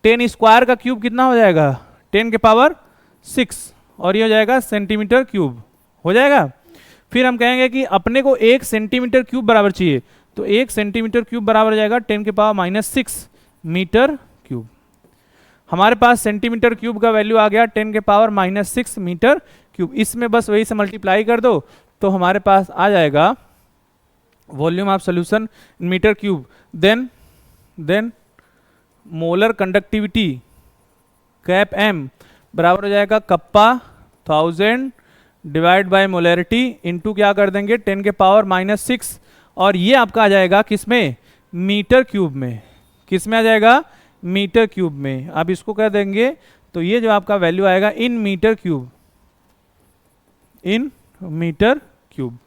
Speaker 1: 10 स्क्वायर का क्यूब कितना हो जाएगा 10 के पावर 6 और ये हो जाएगा सेंटीमीटर क्यूब हो जाएगा। फिर हम कहेंगे कि अपने को 1 सेंटीमीटर क्यूब बराबर चाहिए, तो 1 सेंटीमीटर क्यूब बराबर हो जाएगा 10 के पावर -6 मीटर क्यूब। हमारे पास सेंटीमीटर क्यूब का वैल्यू आ गया 10 के पावर -6 मीटर क्यूब। इसमें बस वही से मल्टीप्लाई कर दो तो हमारे पास आ जाएगा volume of solution metre cube. Then molar conductivity cap m बराबर हो जाएगा kappa 1000 divide by molarity into क्या कर देंगे 10 के पावर -6 और ये आपका आ जाएगा किसमें, मीटर क्यूब में। किस में आ जाएगा, मीटर क्यूब में। आप इसको कह देंगे तो ये जो आपका वैल्यू आएगा इन मीटर क्यूब, इन मीटर क्यूब।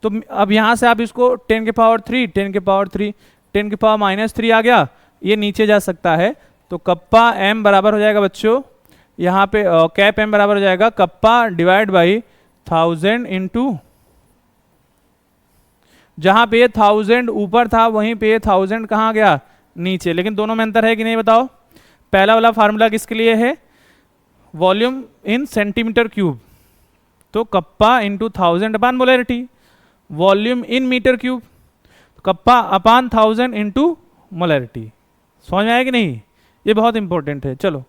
Speaker 1: तो अब यहां से आप इसको 10 के पावर 3 10 के पावर 3 10 के पावर -3 आ गया, ये नीचे जा सकता है। तो कप्पा m बराबर हो जाएगा बच्चों यहाँ पे कैप एम बराबर हो जाएगा कप्पा डिवाइड बाई 1000 इंटू, जहां पे ये 1000 ऊपर था वहीं पे ये 1000 कहाँ गया, नीचे। लेकिन दोनों में अंतर है कि नहीं बताओ। पहला वाला फार्मूला किसके लिए है, वॉल्यूम इन सेंटीमीटर क्यूब, तो kappa into 1000 upon molarity. Volume in metre cube, kappa upon 1000 into molarity. समझ में आया कि नहीं, ये बहुत इंपॉर्टेंट है। चलो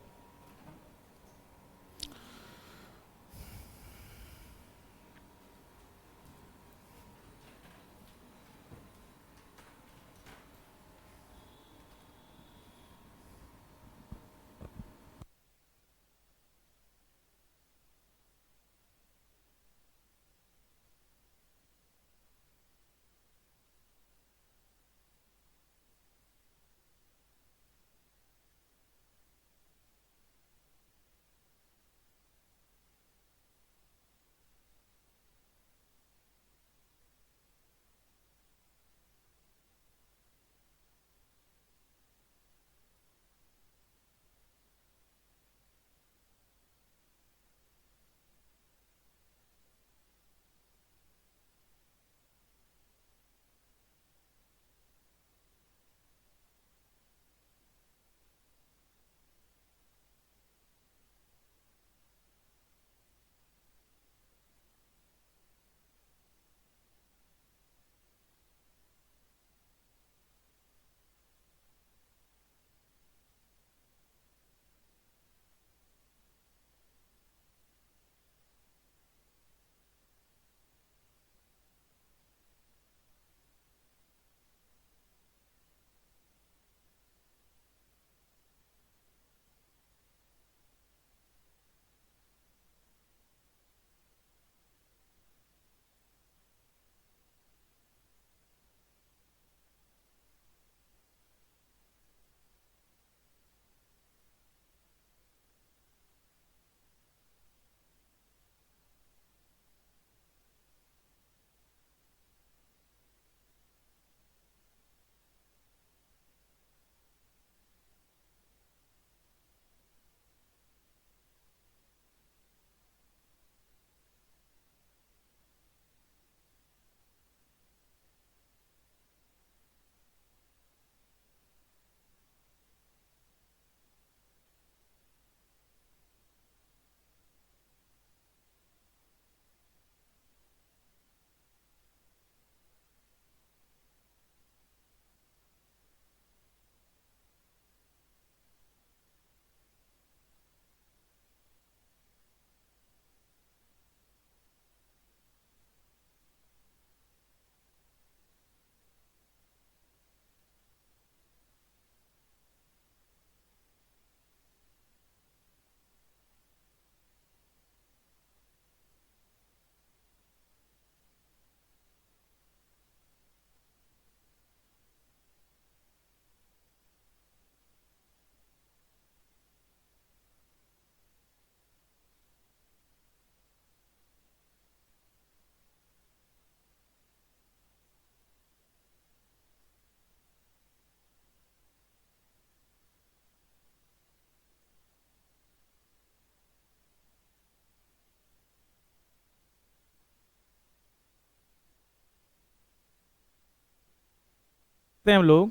Speaker 1: हम लोग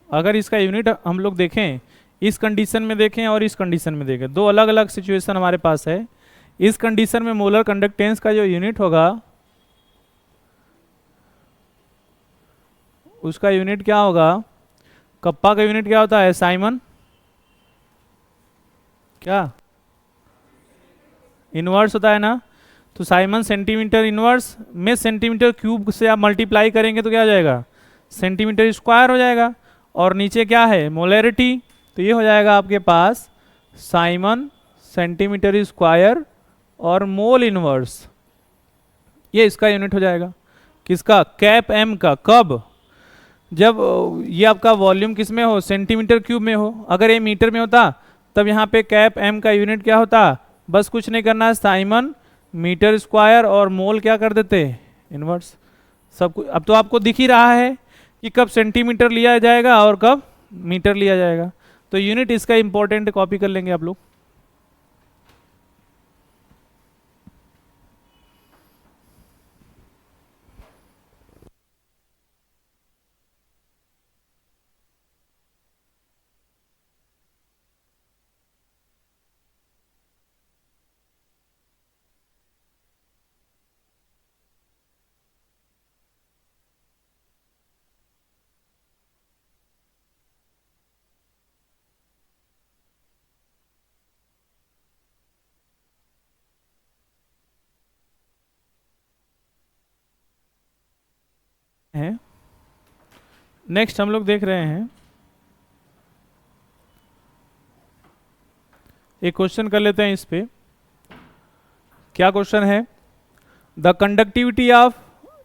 Speaker 1: अगर इसका यूनिट हम लोग देखें, इस कंडीशन में देखें और इस कंडीशन में देखें, दो अलग अलग सिचुएशन हमारे पास है। इस कंडीशन में मोलर कंडक्टेंस का जो यूनिट होगा उसका यूनिट क्या होगा, कप्पा का यूनिट क्या होता है साइमन, क्या इनवर्स होता है ना। तो साइमन सेंटीमीटर इनवर्स में सेंटीमीटर क्यूब से आप मल्टीप्लाई करेंगे तो क्या हो जाएगा, सेंटीमीटर स्क्वायर हो जाएगा। और नीचे क्या है मोलैरिटी, तो ये हो जाएगा आपके पास साइमन सेंटीमीटर स्क्वायर और मोल इनवर्स, ये इसका यूनिट हो जाएगा। किसका, कैप एम का। कब, जब ये आपका वॉल्यूम किस में हो, सेंटीमीटर क्यूब में हो। अगर ये मीटर में होता तब यहाँ पे कैप एम का यूनिट क्या होता, बस कुछ नहीं करना, साइमन मीटर स्क्वायर और मोल क्या कर देते, इनवर्स। सब कुछ अब तो आपको दिख ही रहा है कि कब सेंटीमीटर लिया जाएगा और कब मीटर लिया जाएगा। तो यूनिट इसका इंपॉर्टेंट, कॉपी कर लेंगे आप लोग। हैं। नेक्स्ट हम लोग देख रहे हैं, एक क्वेश्चन कर लेते हैं इस पे। क्या क्वेश्चन है? The conductivity of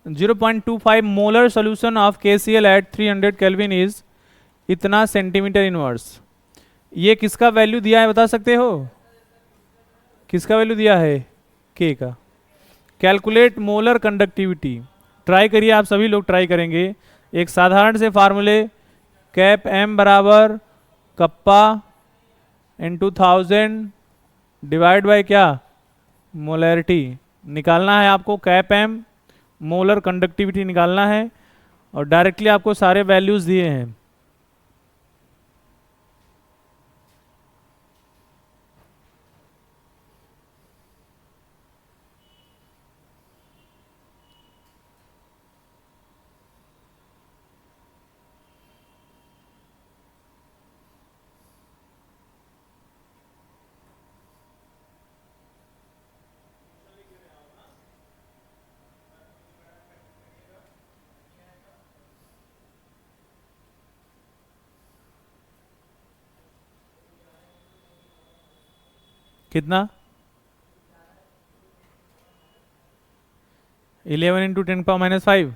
Speaker 1: 0.25 molar solution of KCl at 300 kelvin is इतना सेंटीमीटर इनवर्स। ये किसका वैल्यू दिया है बता सकते हो? किसका वैल्यू दिया है? के का। Calculate molar conductivity. ट्राई करिए, आप सभी लोग ट्राई करेंगे। एक साधारण से फार्मूले, कैप एम बराबर कप्पा इंटू 1000 डिवाइड बाय क्या? मोलैरिटी निकालना है आपको। कैप एम मोलर कंडक्टिविटी निकालना है और डायरेक्टली आपको सारे वैल्यूज दिए हैं। कितना? 11 इंटू 10⁻⁵।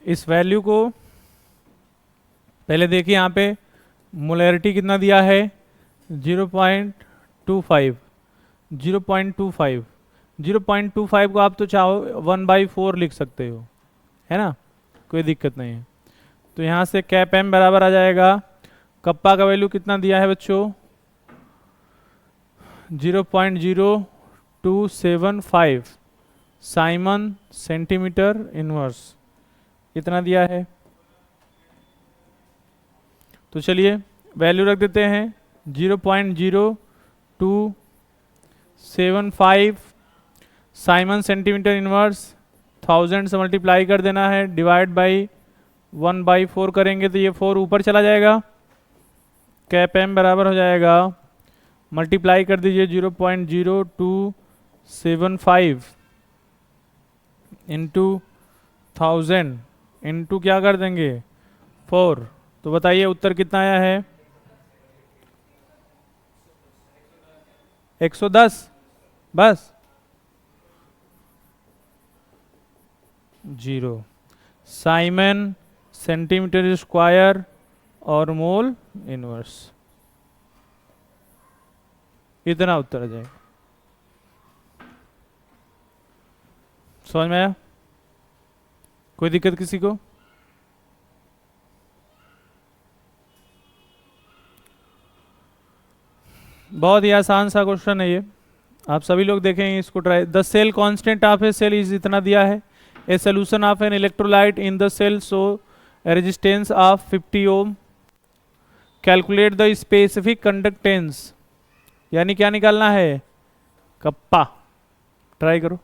Speaker 1: इस वैल्यू को पहले देखिए, यहाँ पे मोलैरिटी कितना दिया है? 0.25। 0.25 0.25 को आप तो चाहो 1/4 लिख सकते हो, है ना, कोई दिक्कत नहीं है। तो यहाँ से कैप एम बराबर आ जाएगा, कप्पा का वैल्यू कितना दिया है बच्चों? 0.0275 साइमन सेंटीमीटर इनवर्स, इतना दिया है। तो चलिए वैल्यू रख देते हैं 0.0275 साइमन सेंटीमीटर इनवर्स, 1000 से मल्टीप्लाई कर देना है, डिवाइड बाई 1/4 करेंगे तो ये 4 ऊपर चला जाएगा। कैप एम बराबर हो जाएगा, मल्टीप्लाई कर दीजिए 0.0275 इंटू 1000 इंटू क्या कर देंगे? 4। तो बताइए उत्तर कितना आया है? 110। बस 0 साइमन सेंटीमीटर स्क्वायर और मोल इनवर्स, इतना उत्तर आ जाएगा। समझ में आया? कोई दिक्कत किसी को? बहुत ही आसान सा क्वेश्चन है ये, आप सभी लोग देखेंगे इसको try. The cell constant of a cell is इतना दिया है। A solution of an electrolyte in the cell so resistance of 50 ohm. Calculate the specific conductance, यानी क्या निकालना है? कप्पा। ट्राई करो।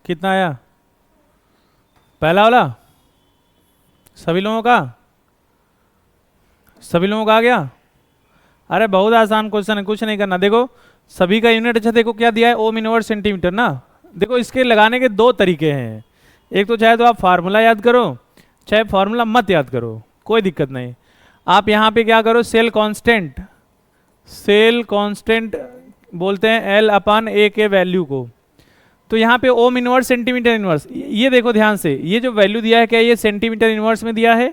Speaker 1: कितना आया? पहला वाला सभी लोगों का? सभी लोगों का आ गया? अरे बहुत आसान क्वेश्चन है, कुछ नहीं करना। देखो सभी का यूनिट, अच्छा देखो क्या दिया है, ओम इनवर्स सेंटीमीटर ना। देखो इसके लगाने के दो तरीके हैं, एक तो चाहे तो आप फार्मूला याद करो, चाहे फार्मूला मत याद करो, कोई दिक्कत नहीं। आप यहाँ पे क्या करो, सेल कांस्टेंट, सेल कांस्टेंट बोलते हैं एल अपन ए के वैल्यू को। तो यहाँ पे ओम इनवर्स सेंटीमीटर इनवर्स, ये देखो ध्यान से, ये जो वैल्यू दिया है क्या ये सेंटीमीटर इनवर्स में दिया है?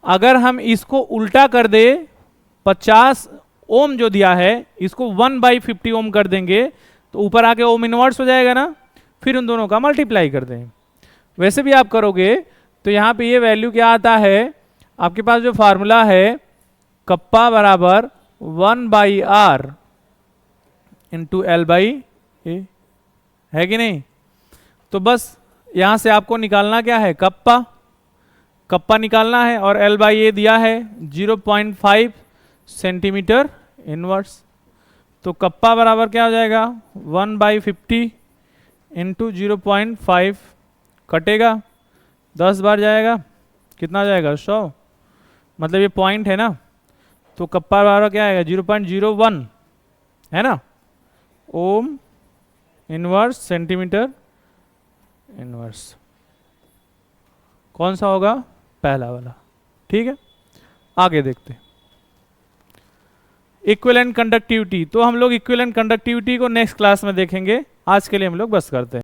Speaker 1: अगर हम इसको उल्टा कर दे, 50 ओम जो दिया है इसको 1/50 ओम कर देंगे तो ऊपर आके ओम इनवर्स हो जाएगा ना, फिर उन दोनों का मल्टीप्लाई कर दें। वैसे भी आप करोगे तो यहाँ पे ये वैल्यू क्या आता है, आपके पास जो फार्मूला है कप्पा बराबर 1/r इंटू L/A, है कि नहीं? तो बस यहाँ से आपको निकालना क्या है, कप्पा, कप्पा निकालना है, और L/A दिया है 0.5 सेंटीमीटर इनवर्स। तो कप्पा बराबर क्या हो जाएगा, 1/50 इंटू 0.5, कटेगा 10 बार जाएगा, कितना जाएगा, 100, मतलब ये पॉइंट है ना, तो कप्पा बराबर क्या आएगा, 0.01 है ना, ओम इनवर्स सेंटीमीटर इनवर्स। कौन सा होगा, पहला वाला। ठीक है, आगे देखते हैं इक्विवेलेंट कंडक्टिविटी। तो हम लोग इक्विवेलेंट कंडक्टिविटी को नेक्स्ट क्लास में देखेंगे, आज के लिए हम लोग बस करते हैं।